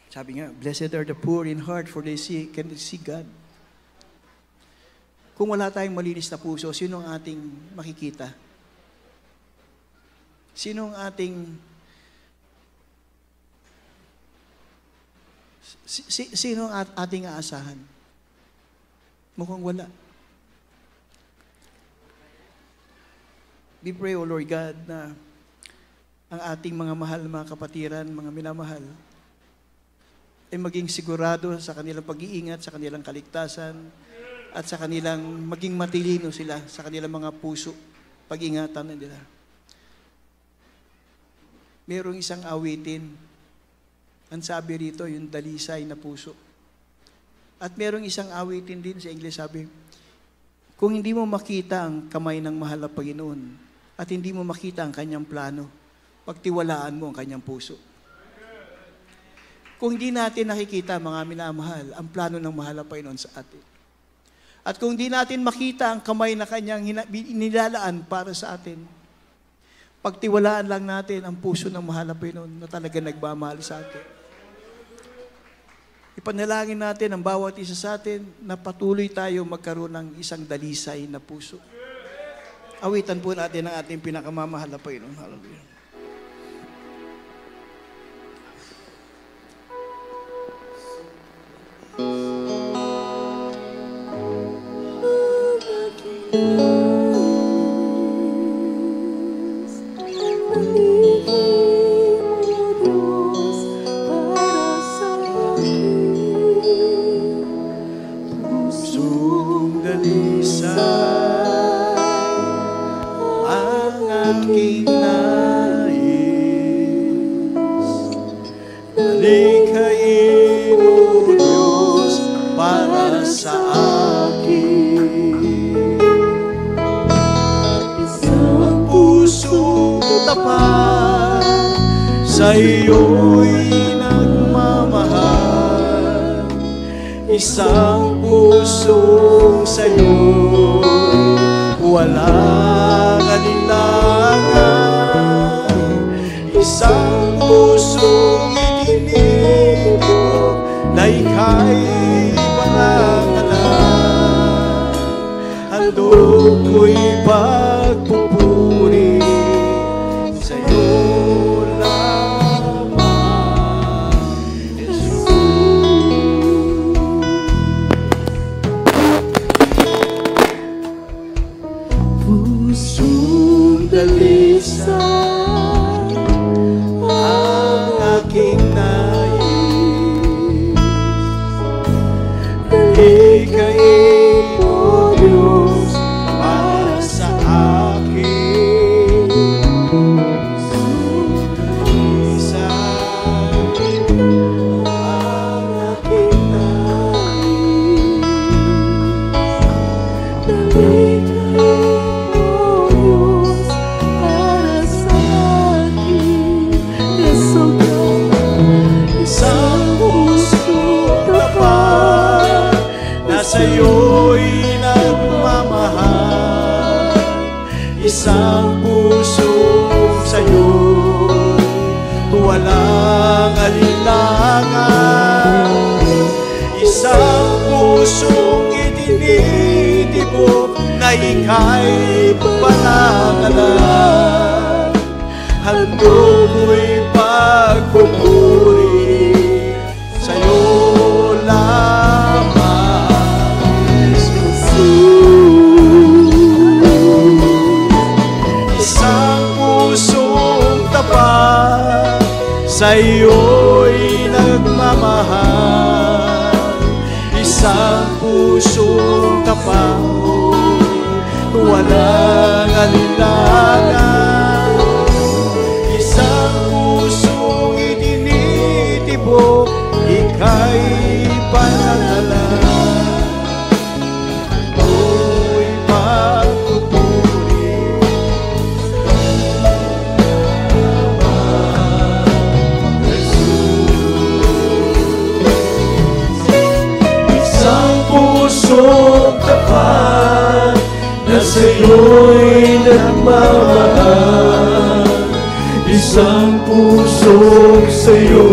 Sabi nga, blessed are the poor in heart, for they can see God. Kung wala tayong malinis na puso, sino ang ating makikita? Sino ang ating sino ang ating aasahan? Mukhang wala. We pray, O Lord God, na ang ating mga mahal, mga kapatiran, mga minamahal, ay maging sigurado sa kanilang pag-iingat, sa kanilang kaligtasan, at sa kanilang maging matilino sila sa kanilang mga puso, pag-ingatan nila. Merong isang awitin, ang sabi rito, yung dalisay na puso. At merong isang awitin din sa English, sabi, kung hindi mo makita ang kamay ng mahal na Panginoon, at hindi mo makita ang kanyang plano, pagtiwalaan mo ang kanyang puso. Kung hindi natin nakikita, mga minamahal, ang plano ng mahal na Panginoon sa atin, at kung hindi natin makita ang kamay na kanyang nilalaan para sa atin, pagtiwalaan lang natin ang puso ng mahal na Panginoon na talaga nagmamahal sa atin. Ipanalangin natin ang bawat isa sa atin na patuloy tayo magkaroon ng isang dalisay na puso. Awitan po natin ang ating pinakamamahal na Panginoon. Hallelujah. Sa iyo'y nagmamahal, isang pusong sa'yo, walang alinlangan, isang pusong itinitibok na ika'y pangangalan, handog ko'y pagpupuri sa'yo. Sa'yo'y nagmamahal, isang pusong sa'yo, walang alinlangan, isang pusong itinitibok na ika'y panangalan, handog ko'y pagpupuri sa'yo lamang. Sa iyo'y nagmamahal, isang pusong tapat, walang alinlangan, isang pusong itinitibok, ika'y panangalan, ako'y pagpupuri. sa'yo'y nagmamahal. Isang pusong sa'yo,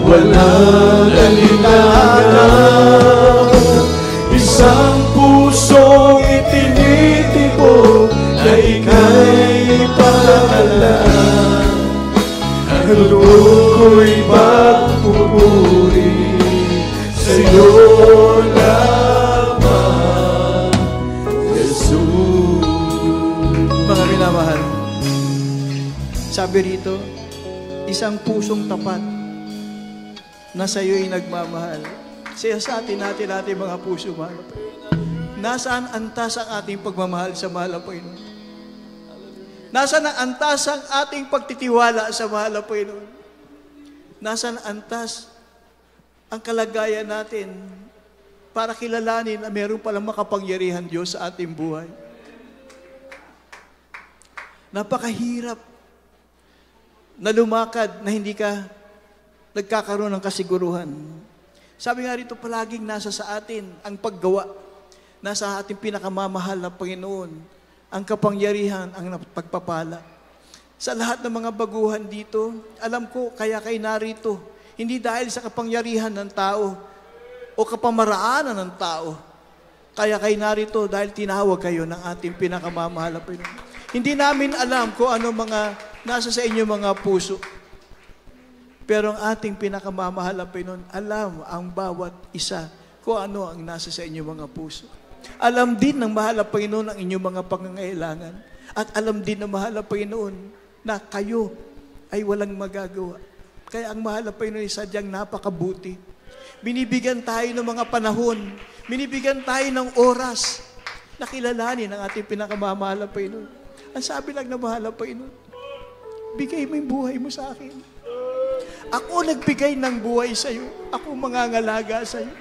walang alinlangan. Isang pusong itinitibok na ika'y pakalan. Ang loob ko'y magpupuri sa'yo lamang, Jesus. Mga minamahal, sabi rito, isang pusong tapat na sa'yo'y nagmamahal. Sa atin natin mga puso, mahal. Nasaan antas ang ating pagmamahal sa mahal na Panginoon? Nasaan ang antas ang ating pagtitiwala sa mahal na Panginoon? Nasaan ang antas ang kalagayan natin para kilalanin na meron palang makapangyarihan Diyos sa ating buhay? Napakahirap na lumakad na hindi ka nagkakaroon ng kasiguruhan. Sabi nga rito, palaging nasa sa atin ang paggawa. Nasa ating pinakamamahal na Panginoon ang kapangyarihan, ang pagpapala. Sa lahat ng mga baguhan dito, alam ko, kaya kayo narito. Hindi dahil sa kapangyarihan ng tao o kapamaraanan ng tao. Kaya kayo narito dahil tinawag kayo ng ating pinakamamahal na Panginoon. Hindi namin alam kung ano mga nasa sa inyo mga puso. Pero ang ating pinakamamahal na Panginoon, alam ang bawat isa kung ano ang nasa sa inyo mga puso. Alam din ng mahal na Panginoon ang inyong mga pangangailangan. At alam din ng mahal na Panginoon na kayo ay walang magagawa. Kaya ang mahal na Panginoon ay sadyang napakabuti. Binibigyan tayo ng mga panahon, binibigyan tayo ng oras na kilalanin ang ating pinakamamahal na Panginoon. Ang sabi lang ng mahal na Panginoon, bigay mo yung buhay mo sa akin. Ako nagbigay ng buhay sa iyo. Ako mangangalaga sa iyo.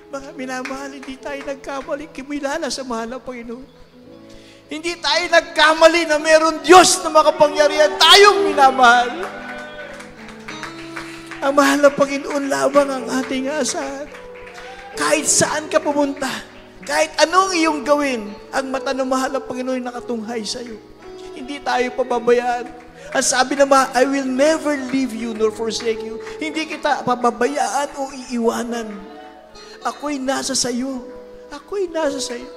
Mga minamahal, hindi tayo nagkamali. Kimilala sa mahal na Panginoon. Hindi tayo nagkamali na meron Diyos na makapangyarihan. Tayong minamahal. Ang mahal na Panginoon lamang ang ating asahan. Kahit saan ka pumunta, kahit anong iyong gawin, ang mata ng mahal na Panginoon nakatunghay sa iyo. Hindi tayo pababayaan. Ang sabi naman, I will never leave you nor forsake you. Hindi kita pababayaan o iiwanan. Ako'y nasa sayo. Ako'y nasa sayo.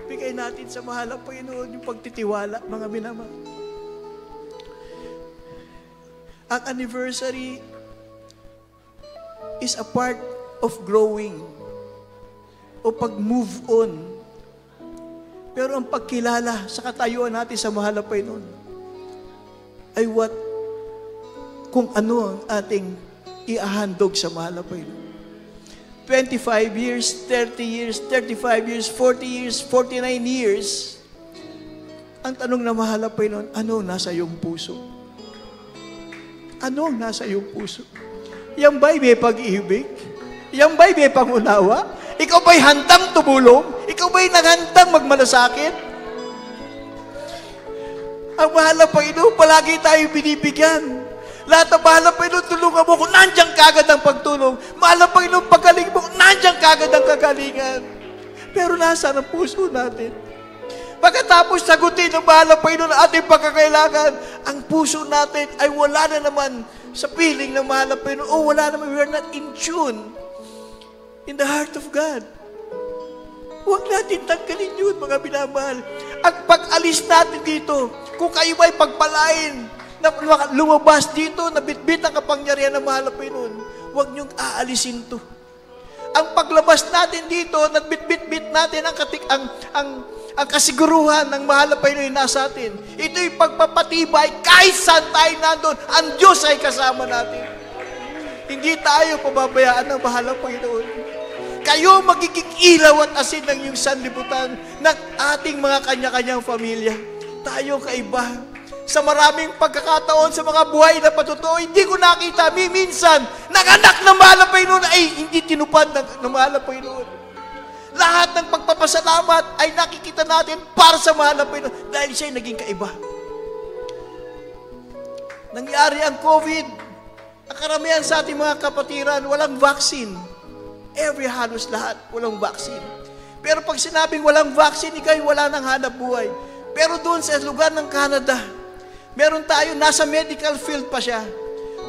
Bigay natin sa mahal na Panginoon yung pagtitiwala, mga minamahal. Ang anniversary is a part of growing o pag-move on. Pero ang pagkilala sa katayuan natin sa mahal na Panginoon ay kung ano ang ating iahandog sa mahal na Panginoon. 25 years, 30 years, 35 years, 40 years, 49 years. Ang tanong na mahal na Panginoon, ano nasa iyong puso? Ano ang nasa iyong puso? Yan ba'y may pag-ibig? Yan ba'y may pangunawa? Ikaw ba'y handang tumulong? Ikaw ba'y naghandang magmalasakit? Ang mahal na Panginoon, palagi tayo binibigyan. Lahat ng mahal na Panginoon, tulungan mo kung nandiyan kagad ang pagtulong. Mahal na Panginoon, pagaling mo kung nandiyan kagad ang kagalingan. Pero nasaan ang puso natin? Pagkatapos sagutin ng mahal na Panginoon ang ating pagkakailangan, ang puso natin ay wala na naman sa piling ng mahal na Panginoon. O wala naman, we are not in tune in the heart of God. Huwag natin tanggalin yun, mga binamahal. Ang pag-alis natin dito, kung kayo ay pagpalain, na lumabas dito, na bitbit ang kapangyarihan ng mahal na Panginoon, huwag niyong aalisin to. Ang paglabas natin dito, nagbitbit-bit natin ang kasiguruhan ng mahal na Panginoon nasa atin. Ito'y pagpapatibay, kahit saan tayo nandun, ang Diyos ay kasama natin. Hindi tayo pababayaan ng mahal na Panginoon. Kayo magiging ilaw at asin ng iyong sanlibutan ng ating mga kanya-kanyang pamilya. Tayo kaiba. Sa maraming pagkakataon sa mga buhay na patutuo, hindi ko nakita, minsan, nanganak na mahal na Panginoon ay hindi tinupad ng mahal na Panginoon. Lahat ng pagpapasalamat ay nakikita natin para sa mahal na Panginoon dahil siya'y naging kaiba. Nangyari ang COVID, ang karamihan sa ating mga kapatiran, walang vaccine. Halos lahat, walang vaccine. Pero pag sinabing walang vaccine, ikay wala nang hanap buhay. Pero doon sa lugar ng Canada, meron tayo, nasa medical field pa siya.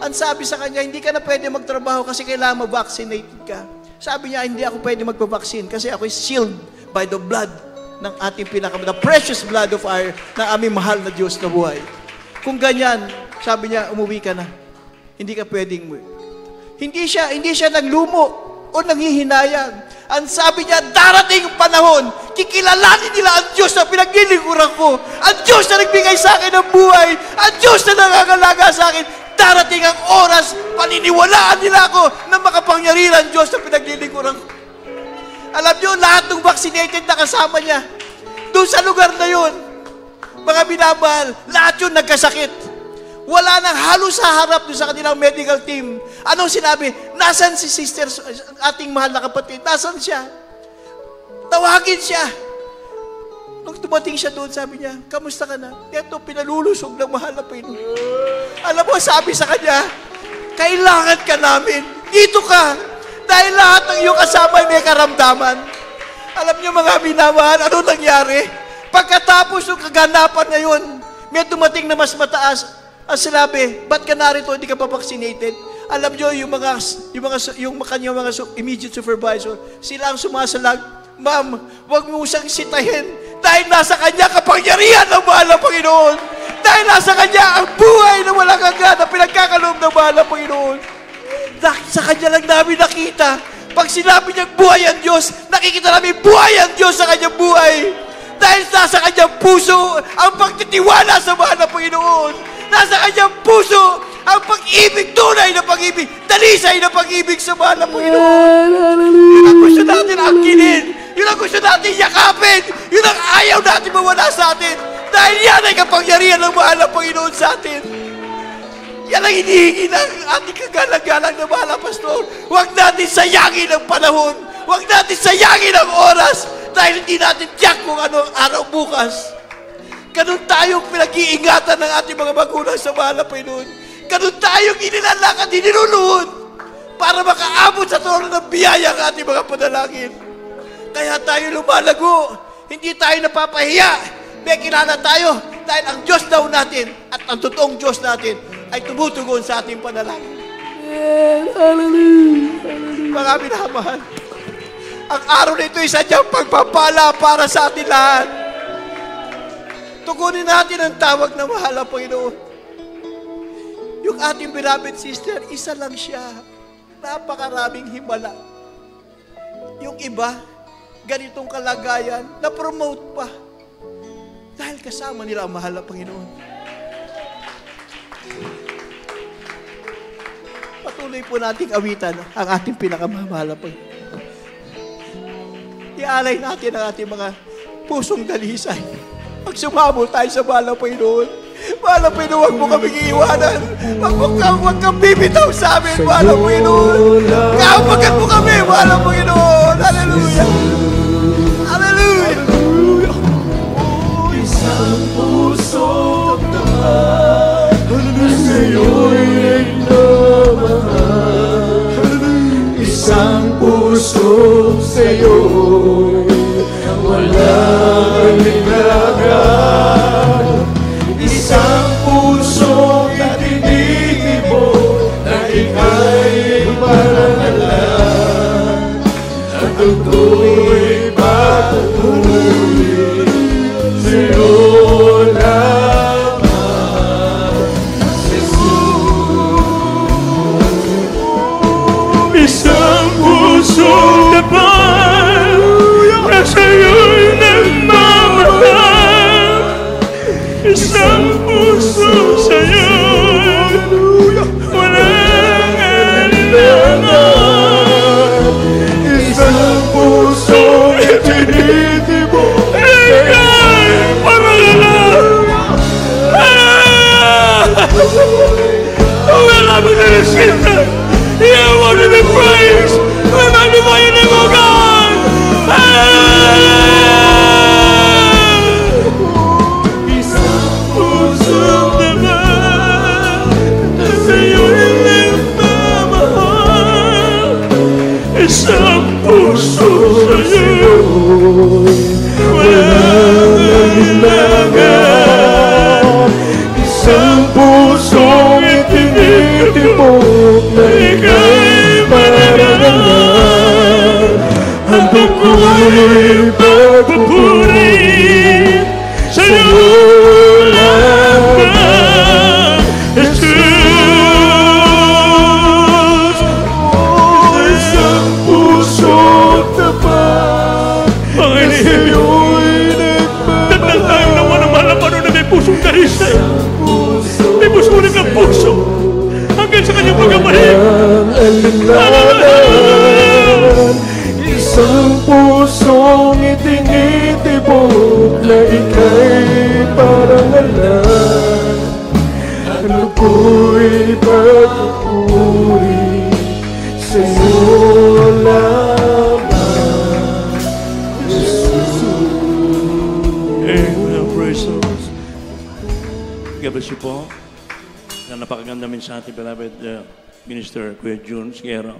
Ang sabi sa kanya, hindi ka na pwede magtrabaho kasi kailangan mag-vaccinated ka. Sabi niya, hindi ako pwede magpa-vaccine kasi ako is sealed by the blood ng ating the precious blood of ng aming mahal na Diyos na buhay. Kung ganyan, sabi niya, umuwi ka na. Hindi ka pwedeng Hindi siya naglumo o nanghihinayang. Ang sabi niya, darating ang panahon, kikilalanin nila ang Diyos na pinaglilingkuran ko, ang Diyos na nagbigay sa akin ng buhay, ang Diyos na nangangalaga sa akin. Darating ang oras, paniniwalaan nila ako na makapangyarihan Diyos na pinaglilingkuran ko. Alam niyo, lahat ng vaccinated na kasama niya, doon sa lugar na yun, mga binabahal, lahat yun nagkasakit. Wala nang halos sa harap doon sa kanilang medical team. Anong sinabi? Nasaan si sister, ating mahal na kapatid? Nasaan siya? Tawagin siya. Nung tumating siya doon, sabi niya, kamusta ka na? Ito, pinalulusog ng mahal na Panginoon. Alam mo, sabi sa kanya, kailangan ka namin. Dito ka. Dahil lahat ng iyong kasama ay may karamdaman. Alam niyo mga minamahal, ano nangyari? Pagkatapos ng kaganapan na yun, may dumating na mas mataas. Ang sinabi, ba't ka narito, hindi ka pa vaccinated? Alam nyo, yung kanyang mga immediate supervisor, sila ang sumasalag, ma'am, huwag mo siyang sitahin dahil nasa kanya kapangyarihan ng mahal ng Panginoon. Dahil nasa kanya ang buhay na walang hanggan na pinagkakaloob ng mahal ng Panginoon. Sa kanya lang namin nakita. Pag sinabi niyang buhay ang Diyos, nakikita namin buhay ang Diyos sa kanyang buhay. Dahil nasa kanyang puso ang pagtitiwala sa mahal ng Panginoon. Nasa kanyang puso ang pag-ibig, tunay na pag-ibig, dalisay na pag-ibig sa mahal ng Panginoon. Yun ang gusto natin angkinin. Yun ang gusto natin yakapin. Yun ang ayaw natin mawala sa atin. Dahil yan ay kapangyarihan ng mahal ng Panginoon sa atin. Yan ang hinihingi ng ating kagalang-galang na mahal na pastor. Huwag natin sayangin ang panahon. Huwag natin sayangin ang oras. Dahil hindi natin tiyak kung ano ang araw bukas. Ganun tayong pinag-iingatan ng ating mga magulang sa mahal na Panginoon. Ganun tayong inilalak at iniluluhod para makaabot sa trono ng biyaya ang ating mga panalangin. Kaya tayo lumalago. Hindi tayo napapahiya. May kilala tayo dahil ang Diyos daw natin at ang totoong Diyos natin ay tumutugon sa ating panalangin. Mga minamahal, ang araw na ito ay sadyang pagpapala para sa atin lahat. Tugunin natin ang tawag na mahal ng Panginoon. Yung ating beloved sister, isa lang siya. Napakaraming himala. Yung iba, ganitong kalagayan, na-promote pa. Dahil kasama nila ang mahal ng Panginoon. Patuloy po nating awitan ang ating pinakamamahal na Panginoon. Ialay natin ang ating mga pusong dalisay. Pag sumabol tayo sa mahal ng Panginoon, mahal ng Panginoon, huwag mo kaming iiwanan. Huwag kang bibitaw sa amin, mahal ng Panginoon. Kahabagan mo kami, mahal ng Panginoon. Hallelujah! Hallelujah! Isang puso naman sa'yo'y nagmamahal. Isang puso sa'yo'y walang hinagan. Isang puso na tinitibok na ika'y parangalan. At ako'y patuloy sa'yo lamang, Jesus. Isang puso na sa'yo'y nagmamahal. Isang puso sa'yo'y walang alinlangan. Isang puso itinitibok ika'y parangalan. Oh, I love you, Jesus. You want to be praised. We magnify your name, oh God. Isang puso parangalan. Ano ko'y pagpupuri sa iyo lamang, Jesus. Amen. Praise the Lord. God bless you po. Na napakaganda min sa ating beloved Minister Kuya June Sierra,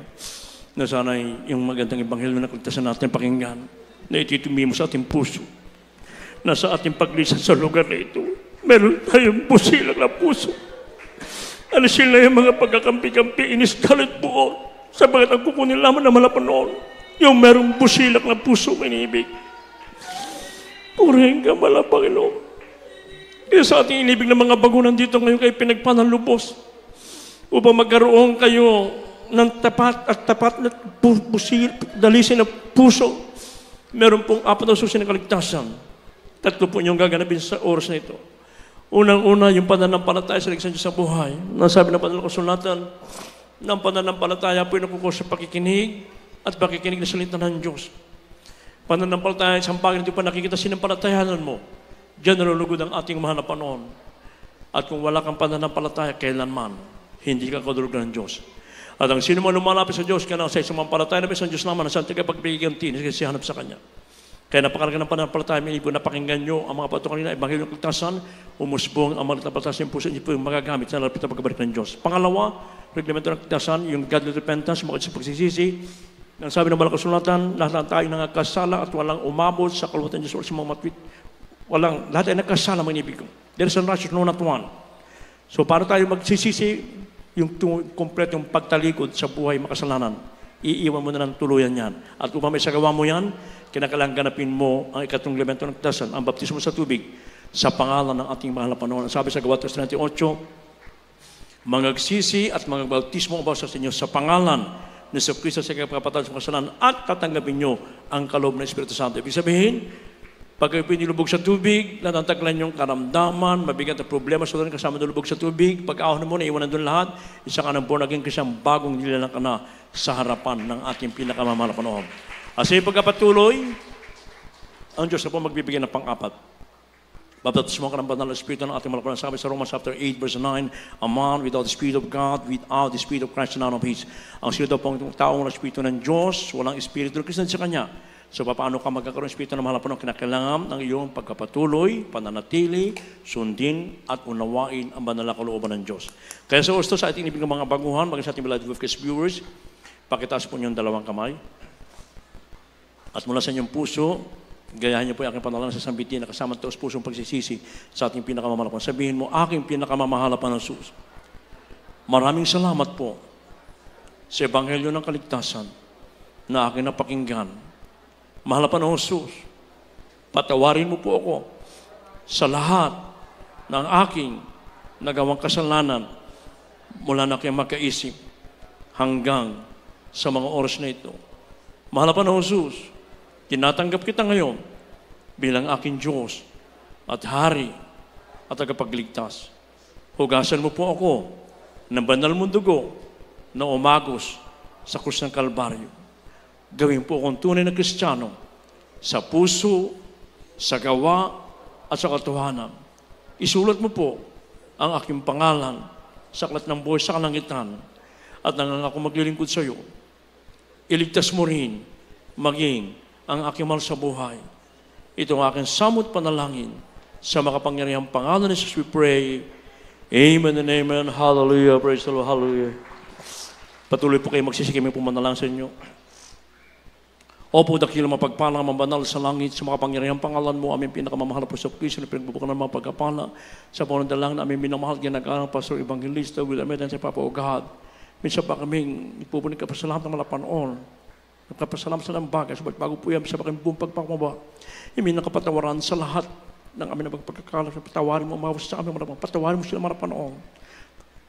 na sana yung magandang ebanghelyo na kaligtasan natin pakinggan, na ititumimo sa ating puso, na sa ating paglisan sa lugar na ito, meron tayong busilang na puso. Alisin na yung mga pagkakampi-kampi, iniskalit buo, sabagat ang kukunin lamang na malapanoon, yung merong busilak na puso inibig. Purihin ka mala, Panginoon. Kaya sa ating inibig ng mga bagunan dito ngayon kayo pinagpanang lubos upang magkaroon kayo ng tapat na dalisin na puso. Meron pong 4 na susi ng kaligtasan. 3 po inyong gaganapin sa oras na ito. Unang-una, yung pananampalataya sa ligtas sa buhay. Nasabi ng Banal na Kasulatan, ng pananampalataya po yung nakukuha sa pakikinig at pakikinig na salita ng Diyos. Pananampalataya, isang bagay na di pa nakikita sinampalatayanan mo, diyan nalulugod ang ating mahal na Panginoon. At kung wala kang pananampalataya, kailanman, hindi ka kadulugan ng Diyos. At ang sino man lumalapit sa Diyos, kaya sa isang palataya na sa Diyos naman, sa ating pagbiganti, kasi hanap sa Kanya. Kaya napakalaga ng pananampalataya, may ipo napakinggan nyo ang mga pato kanina, Ebanghelyo ng Kaligtasan, umusbong ang mga patasin puso, hindi po yung magagamit sa lalapit na pagbabalik ng Diyos. Pangalawa, reglamento ng Kaligtasan, yung godly repentance, mga sa pagsisisi. Ang sabi ng Banal na Kasulatan, lahat tayo nangakasala at walang umabot sa kalawatan ng Diyos sa mga matwid. Lahat ay nagkasala, mga ibig ko. There is a righteous, no not one. So para tayo magsisisi, yung kompletong pagtalikod sa buhay makasalanan, iiwan mo na ng tuluyan yan. At upang may sagawa mo yan, kinakailangan ganapin mo ang ikatlong elemento ng kaligtasan, ang baptismo sa tubig, sa pangalan ng ating mahal na Panginoon. Sabi sa Gawa 3:38, magagsisi at magbaptismo ang bawat sa inyo sa pangalan ni Yesu Cristo sa kapatid sa kasalanan at tatanggapin nyo ang kaloob ng Espiritu Santo. Ibig sabihin, pag kayo pinilubog sa tubig, natantaglan yung karamdaman, mabigat na problema sa doon kasama nilubog sa tubig, pag-ahon mo na, iwanan doon lahat, isa ka ng born again kasi ang bagong nilalang ka na sa harapan ng ating pinakamamahal na Panginoon. Kasi pagkapatuloy, ang Diyos na po magbibigay ng pang-4. Baptismo ka ng banal na Espiritu ng ating malakpan. Sabi sa Romans chapter 8, verse 9, a man without the Spirit of God, without the Spirit of Christ, none of His. Ang sino daw pong taong na Espiritu ng Diyos, walang Espiritu ng Kristo sa Kanya. So, paano ka magkakaroon ng Espiritu ng mahal na Panginoon? Kinakailangan ng iyong pagkapatuloy, pananatili, sundin, at unawain ang banal na kalooban ng Diyos. Kaya sa gusto sa ating ibig ng mga baguhan, maging sa ating beloved viewers, pakitaas po niyong 2 kamay. At mula sa inyong puso, gayahin niyo po yung aking panalangin sa sambitin na kasama taos pusong pagsisisi sa ating pinakamamahal. Sabihin mo, aking pinakamamahal na Jesus. Maraming salamat po sa Ebanghelyo ng Kaligtasan na aking napakinggan. Mahal na Jesus, patawarin mo po ako sa lahat ng aking nagawang kasalanan mula na kayo makaisip hanggang sa mga oras na ito. Mahal na Jesus, tinatanggap kita ngayon bilang aking Diyos at Hari at tagapagligtas. Hugasan mo po ako ng banal mong dugo na umagos sa krus ng Kalbaryo. Gawin po akong tunay na Kristiyano sa puso, sa gawa, at sa katotohanan. Isulat mo po ang aking pangalan sa aklat ng buhay sa kalangitan at nangangako maglilingkod sa iyo. Iligtas mo rin maging ang aking mahal sa buhay. Ito ang aking samot panalangin sa makapangyarihang pangalan ni Jesus we pray. Amen and amen. Hallelujah. Praise the Lord. Hallelujah. Patuloy po kayo magsisikiming pumanalangin sa inyo. Opo, dakilang mapagpala ang mabanal sa langit, sa makapangyarihang pangalan mo, aming pinakamamahal po sa Kristo na pinagbubukan ng mga pagkapala sa buwan ng dalangin, aming minamahal, ginagalang Pastor Evangelista, William Eden, sa Papa o God. Minsan pa kaming ipupunin kapasalamat ng malapanoon. Nagkapasalamat sa ng bagay, subalit bago po yan, sa baking buong pagpapamaba. Imin nakapatawaran sa lahat ng aming pagkakala, patawarin mo, umawas sa aming malapanoon, patawarin mo sila malapanoon.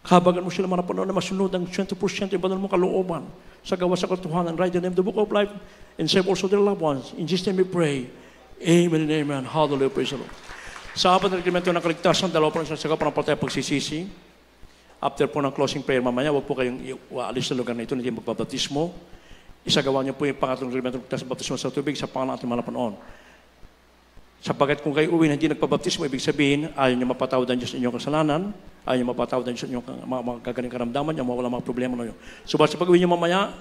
Kabagan mo sila malapanoon na masunod ang 100% yung banal mong kalooban sa gawa sa katotohanan. Write the name, the book of life, and save also their loved ones. In Jesus' name we pray. Amen and amen. Hallelujah. Praise the Lord. Sa apat na reglamento ng kaligtasan, dalawa pa rin sa sagapan ng patay pagsisisi. After po ng closing prayer mamaya, huwag po kayong waalis sa lugar na ito, hindi magbabatismo. Isagawa niyo po yung pangatlong reglamento ng kaligtasan, baptismo sa tubig sa pangalan ating malapanoon. Sapagkat kung kayo uwi na hindi nagpabaptismo, ibig sabihin, ayaw niyo mapatawad ang Diyos sa inyong kasalanan, ayaw niyo mapatawad ang Diyos sa inyong mga kagaling karamdaman, yung mawala mga problema na yun. So, sa pag-uwi niyo mamaya,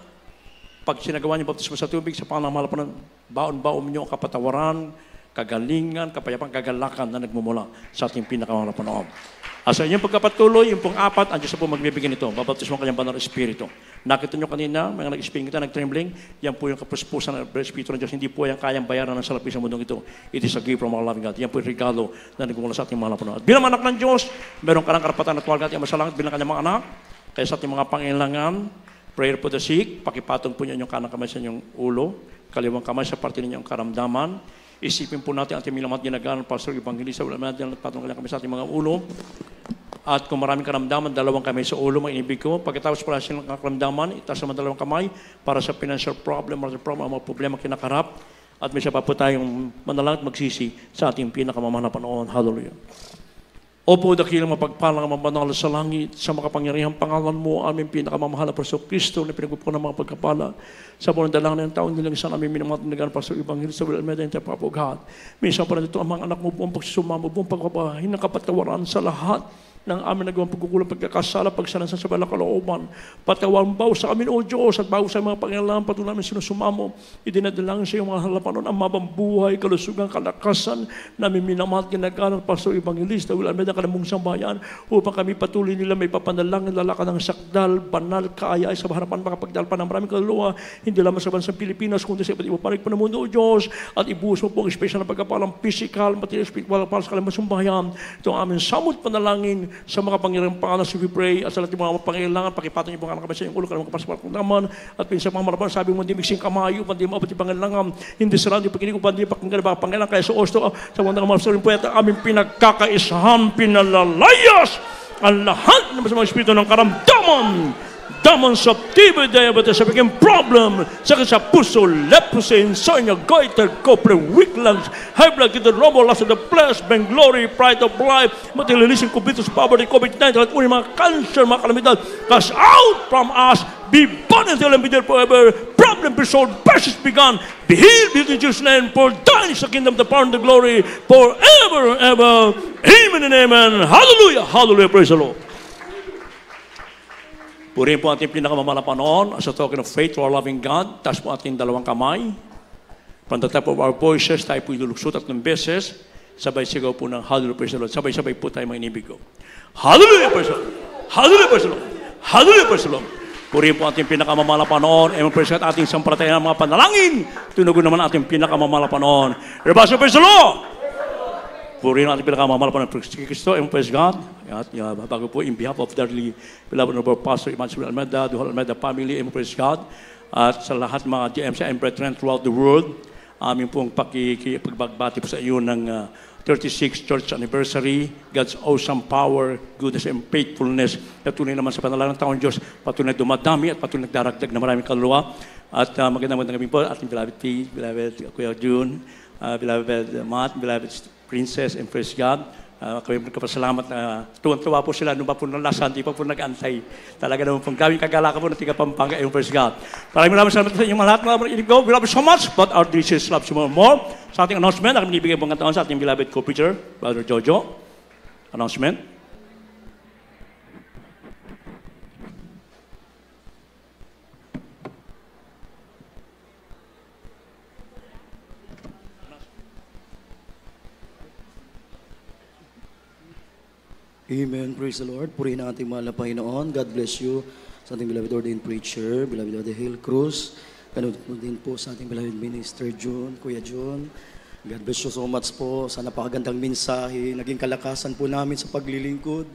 pag sinagawa niyo baptismo sa tubig, sa panamahalapan ng baon-baon niyo ang kapatawaran, kagalingan, kapayapang kagalakan na nagmumula sa ating pinakamahal na Panginoon. Sa inyong pagkapatuloy, yung pong apat, ang Diyos na po magbibigay nito. Babaptismo ang kanyang banal na Espiritu. Nakita nyo kanina, mga nag-speaking kita, nag-trembling, yan po yung kapuspusan ng Espiritu ng Diyos. Hindi po yan kayang bayaran ng salapi sa mundong ito. It is a gift from our loving God. Yan po yung regalo na nagmumula sa ating mahal na Panginoon. At bilang anak ng Diyos, meron ka ng karapatan at walgat yung masalangit bilang kanyang mga anak. Kaya sa ating mga pangailangan, prayer for the sick, pakipatong po niyo yung kanang kamay sa inyong ulo, kaliwang kamay sa parte ninyong karamdaman. Isipin po natin ang ating minamat ginagawa ng Pastor Evangelista, wala natin patong kami sa ating mga ulo. At kung maraming karamdaman, dalawang kamay sa ulo, mga inibig ko. Pagkatapos pala silang karamdaman, itaas naman dalawang kamay para sa financial problem, mga problema kinakarap. At may siya pa po tayong manalangit magsisi sa ating pinakamamahal na Panginoon. Hallelujah. Opo, dakilang mapagpalang ang mabanal sa langit, sa makapangyarihang pangalan mo, aming pinakamamahal na Pastor Kristo, na pinagpupo ng mga pagkapala. Sa buong dalangan ng taon nilang isa namin minamatagan Pastor Evangelista, will almeda yung tapapog God. Minsan pa rin ito ang mga anak mo, buong pagsusumamo, buong pagpapahin ng kapatawaran sa lahat ng amin nagawang pagkukulang, pagkakasala, pagsanansan sa balang kalooban. Patawan baw sa amin, O Diyos, at baw sa mga pangailangan, patuloy namin sinusumamo. Idinadalangin sa iyong mga halapanon, ang mabambuhay, kalusugan, kalakasan, namin minamahal, ginagalang Pastor Evangelista, will almeda ka ng mong sambayan, upang kami patuloy nila may papanalangin, lalakad ng sakdal, banal, kaaya, sa harapan, makapagdalpan ng maraming kaluluwa, hindi lamang sa bansang Pilipinas, kundi sa iba't ibang panig pa ng mundo, O Diyos, at ibuhos mo po ang espesyal na pagkapalang physical, material, spiritual, para sa kanilang masumbayan. Ito ang aming samot panalangin sa mga pangyayang pangalan, we pray, at sa lahat ng mga pangailangan, pakipatan niyo po ang kabay sa iyong ulo, kalamang kapasapal kong naman, at pinsa mga marapan, sabi mo, hindi miksing kamayo, hindi mo abot yung pangailangan, hindi sarang, hindi pakinig ko, hindi pakinggan, baka pangailangan, kaya sa osto, sa mga mga po, at aming pinagkakaisahan, pinalalayas, ang lahat ng mga espiritu ng karamdaman, demons of TB, diabetes, sa biging problem, sakit sa puso, leprosy, insomnia, goiter, copper, weak lungs, high blood, kidney, loss of the flesh, vainglory, pride of life, materialism, covetous, poverty, COVID-19, at mga cancer, mga kalamidad, cast out from us, be born until and be there forever, problem be solved, precious begun, be healed, be in Jesus' name, for thine is the kingdom, the power, and the glory, forever and ever. Amen and amen. Hallelujah. Hallelujah. Praise the Lord. Purihin po ating pinakamamahal na Panginoon as a token of faith to our loving God. Taas po ating dalawang kamay. From the top of our voices, tayo po iluluksot 3 beses. Sabay sigaw po ng Hallelujah, praise the Lord. Sabay-sabay po tayo mga inibig ko. Hallelujah, praise the Lord. Hallelujah, praise the Lord. Hallelujah, praise the Lord. Purihin po ating pinakamamahal na Panginoon. Amen, praise God, ating sampalatayan ng mga panalangin. Tunugon naman ating pinakamamahal na Panginoon. Everybody, praise the Lord. Purihin natin pinakamamahal pa ng Kristo. Amen, praise God. At bago po, in behalf of the beloved of our Pastor Emmanuel Almeida, the whole Almeida family, amen, praise God. At sa lahat mga GMC and brethren throughout the world, amin pong pagbati po sa iyo ng 36th Church Anniversary, God's awesome power, goodness, and faithfulness. At tunay naman sa panalangin ng taong Diyos, patuloy dumadami at patuloy nagdaragdag na maraming kaluluwa. At magandang gabi po, ating beloved P, beloved Kuya June, beloved Matt, beloved Princess, and praise God. Kami magkapasalamat na tuwan-tuwa po sila nung pa po nalasan, di pa po nag-antay. Talaga naman pong gawing kagalakan po ng tiga Pampanga, and praise God. Maraming salamat sa inyong lahat, mga inig-go. We love you so much, but our Jesus loves you more. Sa ating announcement, aking binibigay pong kataon sa ating beloved co-preacher, Brother Jojo. Announcement. Amen. Praise the Lord. Purihin ang ating mahal na Panginoon. God bless you sa ating beloved ordained preacher, beloved Hill Cruz. Ganun din po sa ating beloved minister June, Kuya June. God bless you so much po sa napakagandang mensahe. Naging kalakasan po namin sa paglilingkod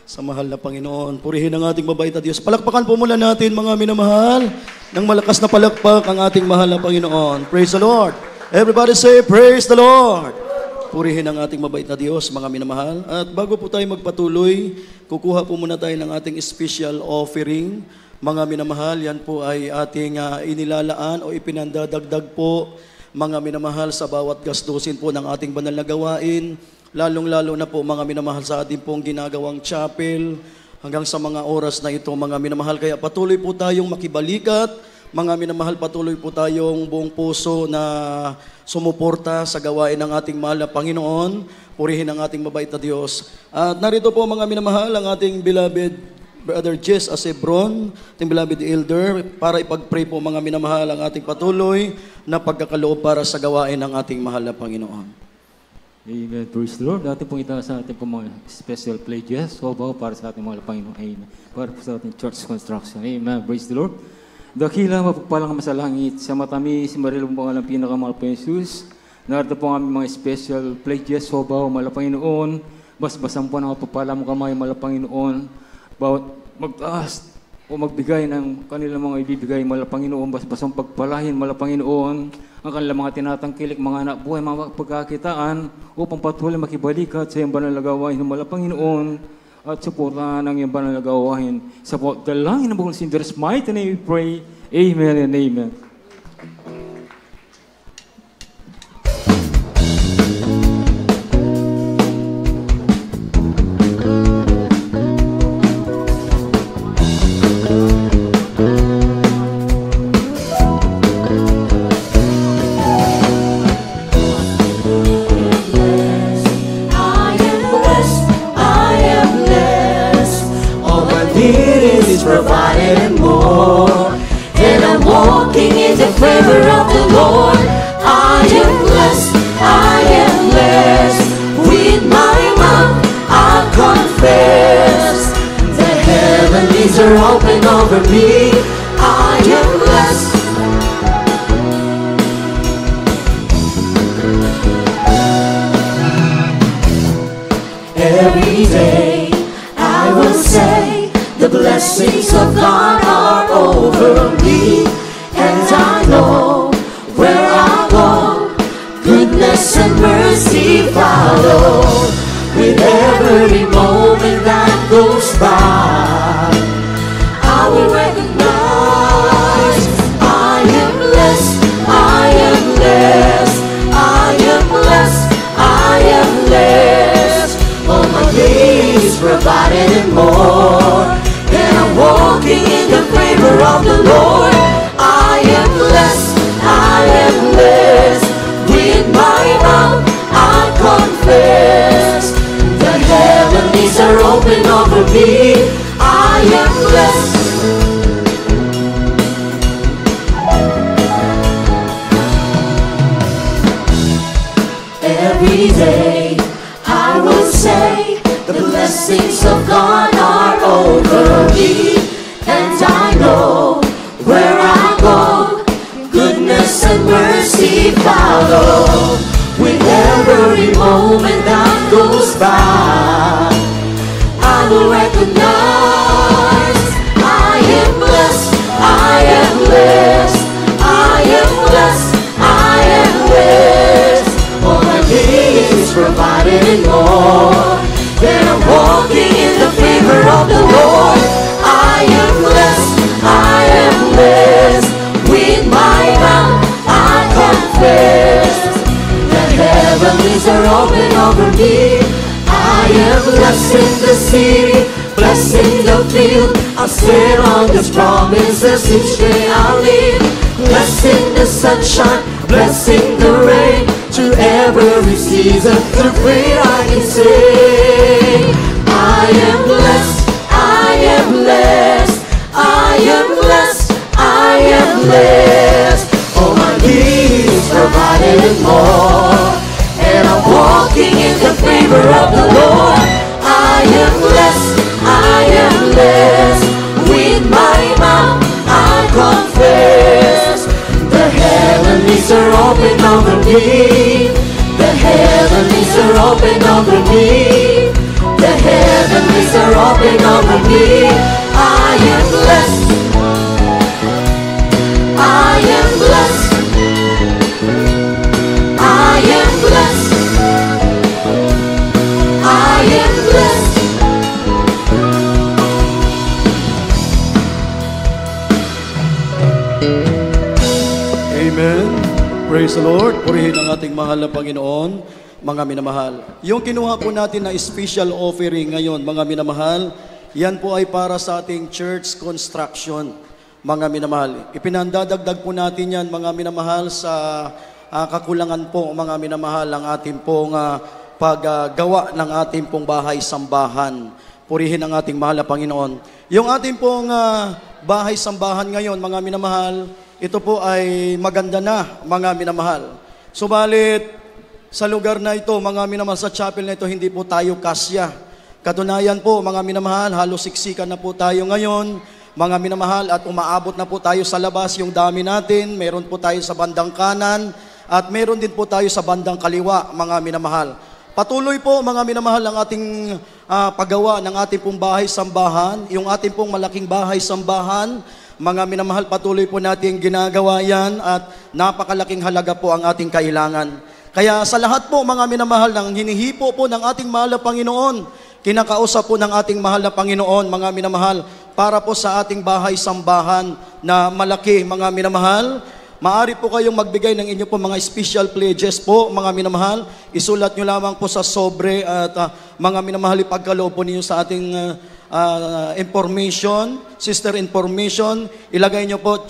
sa mahal na Panginoon. Purihin ang ating mabait na Diyos. Palakpakan po mula natin, mga minamahal, ng malakas na palakpak ang ating mahal na Panginoon. Praise the Lord. Everybody say, praise the Lord. Purihin ang ating mabait na Diyos, mga minamahal. At bago po tayo magpatuloy, kukuha po muna tayo ng ating special offering. Mga minamahal, yan po ay ating inilalaan o ipinandadagdag po, mga minamahal, sa bawat gastusin po ng ating banal na gawain. Lalong-lalo na po, mga minamahal, sa ating pong ginagawang chapel hanggang sa mga oras na ito, mga minamahal. Kaya patuloy po tayong makibalikat, Mga minamahal, patuloy po tayong buong puso na sumuporta sa gawain ng ating mahal na Panginoon. Purihin ang ating mabait na Diyos. At narito po mga minamahal, ang ating beloved Brother Jess Asebron, ating beloved elder, para ipag-pray po mga minamahal ang ating patuloy na pagkakaloob para sa gawain ng ating mahal na Panginoon. Amen. Praise the Lord. Dati pong ita sa ating mga special pledges. So, para sa ating mga Panginoon. Amen. Para po sa ating church construction. Amen. Praise the Lord. Dakila, mapagpalang masalangit, sa matamis, marilong pangalang pinakamahal po Jesus. Narito po ang aming mga special pledges. So, mala Panginoon, basbasan po ng mapagpalang mo kamay, mala Panginoon, bawat magtaas o magbigay ng kanilang mga ibibigay, mala Panginoon, basbasang pagpalahin, mala Panginoon, ang kanilang mga tinatangkilik, mga anak buhay, mga pagkakitaan, upang patuloy makibalikat sa iyong banal na gawain, mala Panginoon, at suportahan ang iyong banal na gawain. Sa dalangin ng bukong sinderes, mighty name we pray. Amen and amen. Provided and more, and I'm walking in the favor of the Lord. I am blessed, I am blessed. With my mouth I confess, the heavens are open over me. I am blessed. Every day I will say, the blessings of God are over me, and I know where I go, goodness and mercy follow. With every moment that goes by, I will recognize I am blessed, I am blessed, I am blessed, I am blessed. All my days provided and more, and I'm walking in the favor of the Lord. I am blessed, I am blessed. With my mouth I confess, the heavens are open over me. I am blessed. Every day I will say, the blessings of God are over me, and I know where I go, goodness and mercy follow. With every moment that goes by, I will recognize I am blessed, I am blessed, I am blessed, I am blessed. All my needs provided and more, then I'm walking in the favor of the Lord. I am blessed, I am blessed. With my mouth I confess, the heavens are open over me. I am blessed in the city, blessed in the field. I stand on His promises each day I live. Blessed in the sunshine, blessed in the rain. To every season, through prayer I can sing. I am blessed, I am blessed, I am blessed, I am blessed. All my needs provided and more, and I'm walking in the favor of the Lord. I am blessed, I am blessed. With my mouth I confess, the heavens are open over me. The heavens are open over me. The heavens are open over me. I am blessed, I am blessed, I am blessed, I am blessed. Amen. Praise the Lord. Purihin ang ating mahal na Panginoon, mga minamahal. Yung kinuha po natin na special offering ngayon, mga minamahal, yan po ay para sa ating church construction. mga minamahal. Ipinandadagdag po natin yan, mga minamahal, sa kakulangan po, mga minamahal, ang ating pong paggawa ng ating pong bahay-sambahan. Purihin ang ating mahal na Panginoon. Yung ating pong bahay-sambahan ngayon, mga minamahal, ito po ay maganda na, mga minamahal. Subalit, sa lugar na ito, mga minamahal, sa chapel na ito, hindi po tayo kasya. Katunayan po, mga minamahal, halos siksikan na po tayo ngayon, mga minamahal, at umaabot na po tayo sa labas yung dami natin. Meron po tayo sa bandang kanan, at meron din po tayo sa bandang kaliwa, mga minamahal. Patuloy po, mga minamahal, ang ating paggawa ng ating pong bahay-sambahan, yung ating pong malaking bahay-sambahan, mga minamahal, patuloy po natin ginagawa yan at napakalaking halaga po ang ating kailangan. Kaya sa lahat po, mga minamahal, ng hinihipo po ng ating mahal na Panginoon, kinakausap po ng ating mahal na Panginoon, mga minamahal, para po sa ating bahay-sambahan na malaki, mga minamahal. Maaari po kayong magbigay ng inyo po mga special pledges po, mga minamahal. Isulat nyo lamang po sa sobre at mga minamahal, ipagkaloob po ninyo sa ating information, sister information. Ilagay nyo po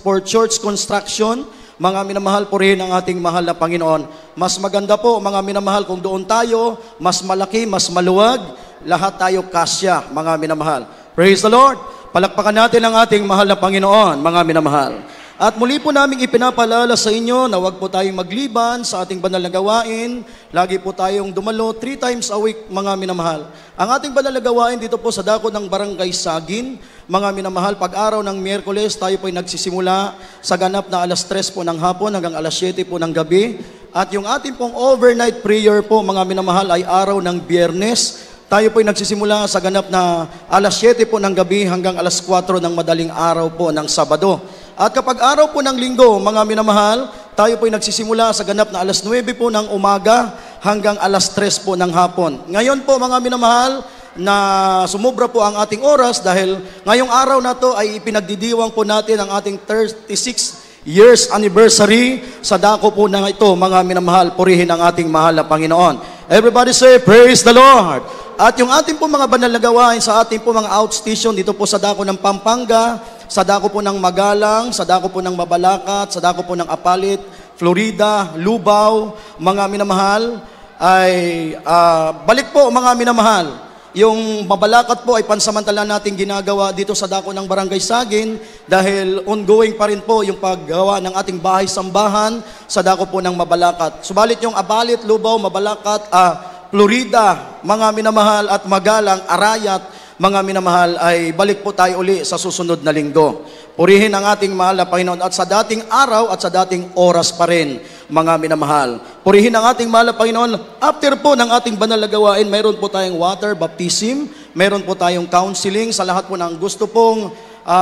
for church construction. Mga minamahal, purihin ang ating mahal na Panginoon. Mas maganda po, mga minamahal, kung doon tayo, mas malaki, mas maluwag, lahat tayo kasya, mga minamahal. Praise the Lord! Palakpakan natin ang ating mahal na Panginoon, mga minamahal. At muli po namin ipinapaalala sa inyo na huwag po tayong magliban sa ating banal na gawain. Lagi po tayong dumalo 3 times a week, mga minamahal. Ang ating banal na gawain dito po sa dako ng Barangay Sagin, mga minamahal, pag-araw ng Miyerkules, tayo po ay nagsisimula sa ganap na alas 3 po ng hapon hanggang alas 7 po ng gabi. At yung ating pong overnight prayer po, mga minamahal, ay araw ng Biyernes. Tayo po ay nagsisimula sa ganap na alas 7 po ng gabi hanggang alas 4 ng madaling araw po ng Sabado. At kapag araw po ng Linggo, mga minamahal, tayo po ay nagsisimula sa ganap na alas 9 po ng umaga hanggang alas 3 po ng hapon. Ngayon po, mga minamahal, na sumubra po ang ating oras dahil ngayong araw na to ay ipinagdidiwang po natin ang ating 36 years anniversary sa dako po na ito, mga minamahal. Purihin ang ating mahal na Panginoon. Everybody say, praise the Lord! At yung ating po mga banal na gawain sa ating po mga outstation dito po sa dako ng Pampanga, sa dako po ng Magalang, sa dako po ng Mabalacat, sa dako po ng Apalit, Florida, Lubao, mga minamahal, ay balik po, mga minamahal. Yung Mabalacat po ay pansamantala nating ginagawa dito sa dako ng Barangay Sagin dahil ongoing pa rin po yung paggawa ng ating bahay-sambahan sa dako po ng Mabalacat. Subalit yung Apalit, Lubao, Mabalacat, Florida, mga minamahal, at Magalang, Arayat, mga minamahal, ay balik po tayo uli sa susunod na linggo. Purihin ang ating mahal na Panginoon at sa dating araw at sa dating oras pa rin, mga minamahal. Purihin ang ating mahal na Panginoon. After po ng ating banal na gawain, mayroon po tayong water baptism, mayroon po tayong counseling sa lahat po ng gusto pong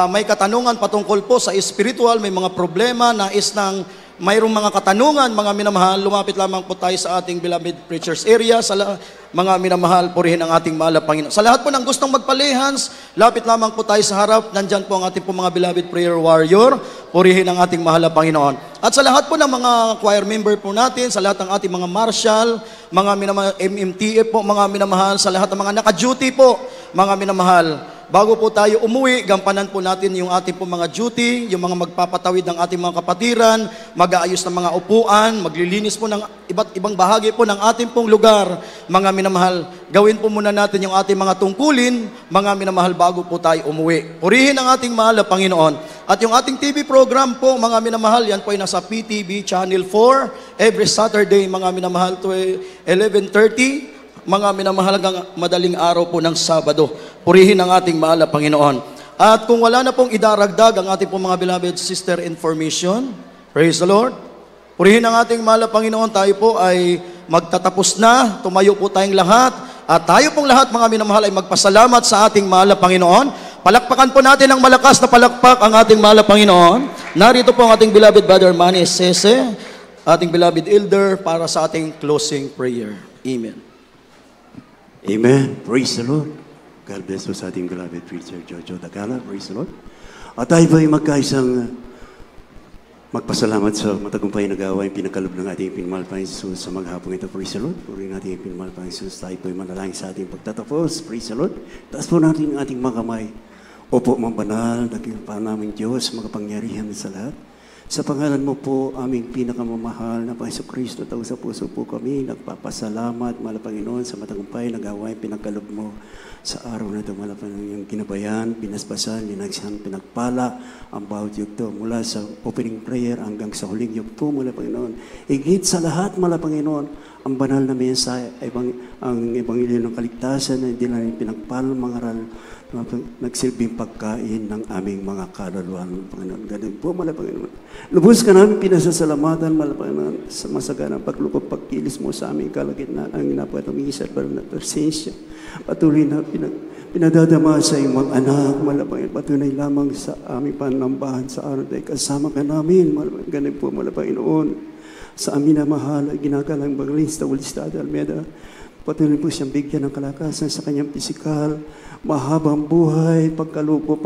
may katanungan patungkol po sa spiritual, may mga problema, nais ng mayroong mga katanungan, mga minamahal, lumapit lamang po tayo sa ating beloved preachers area, sa mga minamahal, purihin ang ating mahal na Panginoon. Sa lahat po ng gustong magpalehans, lapit lamang po tayo sa harap, nandyan po ang ating po mga beloved prayer warrior, purihin ang ating mahal na Panginoon. At sa lahat po ng mga choir member po natin, sa lahat ng ating mga marshal, mga minamahal, MMTF po, mga minamahal, sa lahat ng mga naka-duty po, mga minamahal, bago po tayo umuwi, gampanan po natin yung ating po mga duty, yung mga magpapatawid ng ating mga kapatiran, mag-aayos ng mga upuan, maglilinis po ng iba't ibang bahagi po ng ating pong lugar. Mga minamahal, gawin po muna natin yung ating mga tungkulin, mga minamahal, bago po tayo umuwi. Purihin ang ating mahal na Panginoon. At yung ating TV program po, mga minamahal, yan po ay nasa PTV Channel 4, every Saturday, mga minamahal, to 11:30, mga minamahal, hanggang madaling araw po ng Sabado. Purihin ang ating mahal na Panginoon. At kung wala na pong idaragdag ang ating pong mga beloved sister information, praise the Lord. Purihin ang ating mahal na Panginoon. Tayo po ay magtatapos na. Tumayo po tayong lahat. At tayo pong lahat, mga minamahal, ay magpasalamat sa ating mahal na Panginoon. Palakpakan po natin ang malakas na palakpak ang ating mahal na Panginoon. Narito po ang ating beloved brother Manny Sese, ating beloved elder, para sa ating closing prayer. Amen. Amen. Praise the Lord. God bless po sa ating beloved preacher, Jojo Dacala. Praise the Lord. At tayo ba ay magkaisang magpasalamat sa matagumpay na gawain pinakalob ng ating pinamahal Panginoon Jesus sa maghapong ito. Praise the Lord. Purihin natin ang pinamahal Panginoon Jesus. Tayo po ay manalangin sa ating pagtatapos. Praise the Lord. Taas po natin ang ating mga kamay Opo, mga banal, dakilang namin Diyos, makapangyarihan sa lahat. Sa pangalan mo po, aming pinakamamahal na Panginoon Kristo, tao sa puso po kami, nagpapasalamat, mahal na Panginoon, sa matagumpay, nagaway, pinagkalob mo sa araw na ito, mahal na Panginoon, yung ginabayan, pinasbasan, linagsan, pinagpala, ang bawat yugto, mula sa opening prayer hanggang sa huling yugto, mahal na Panginoon. Higit sa lahat, mahal na Panginoon, ang banal na mensahe, ang ebanghelyo ng kaligtasan na hindi lang pinagpala, mangaral, nagsilbing pagkain ng aming mga kaluluwa ng Panginoon. Ganun po, mahal na Panginoon. Lubos ka namin pinasasalamatan, mahal na Panginoon, sa masaganang paglukop, pagkilis mo sa aming kalagitnaan, ang napatumisat para na presensya. Patuloy na pinadadama sa iyong mga anak, mahal na Panginoon. Patuloy lamang sa aming panambahan sa araw dahil kasama ka namin, mahal na Panginoon. Ganun po, mahal na Panginoon. Sa amin na mahal, ginagalang Bagrista, Ulistad, Almeida, patuloy po siyang bigyan ng kalakasan sa kanyang pisikal, mahabang buhay, pagkalupo,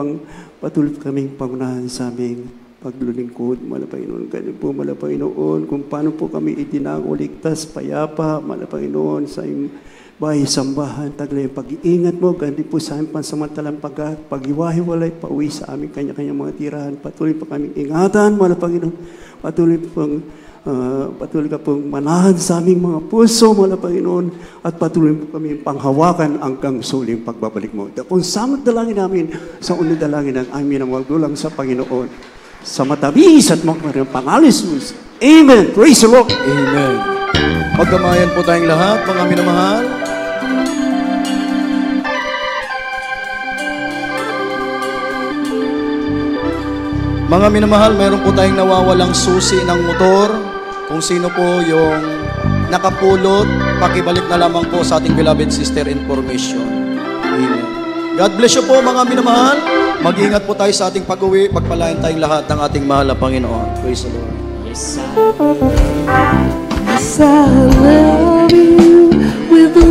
patuloy kaming pangunahan sa aming paglulingkod, mahal na Panginoon. Ganyan po, mahal na Panginoon, kung paano po kami itinako, ligtas, payapa, mahal na Panginoon, sa bahay, sambahan, taglay, pag-iingat mo, ganyan po sa aming pansamantalang pag-iwahiwalay, pauwi sa aming kanya-kanya mga tirahan, patuloy po kaming ingatan, mahal na Panginoon, patuloy ka pong manahan sa aming mga puso, mahal na Panginoon, at patuloy po kami panghawakan hanggang suling pagbabalik mo. Kung samot dalangin namin sa unang dalangin ng aming namagdulang sa Panginoon, sa matamis at mga pangalis mo. Amen. Praise the Lord. Amen. Magdamayan po tayong lahat, mga minamahal. Mga minamahal, mayroon po tayong nawawalang susi ng motor. Kung sino po yung nakapulot, pakibalik na lamang po sa ating beloved sister information. Amen. God bless you po, mga minamahal. Mag-ingat po tayo sa ating pag-uwi. Pagpalain tayong lahat ng ating mahal na Panginoon. Praise the Lord. Yes, I love you with the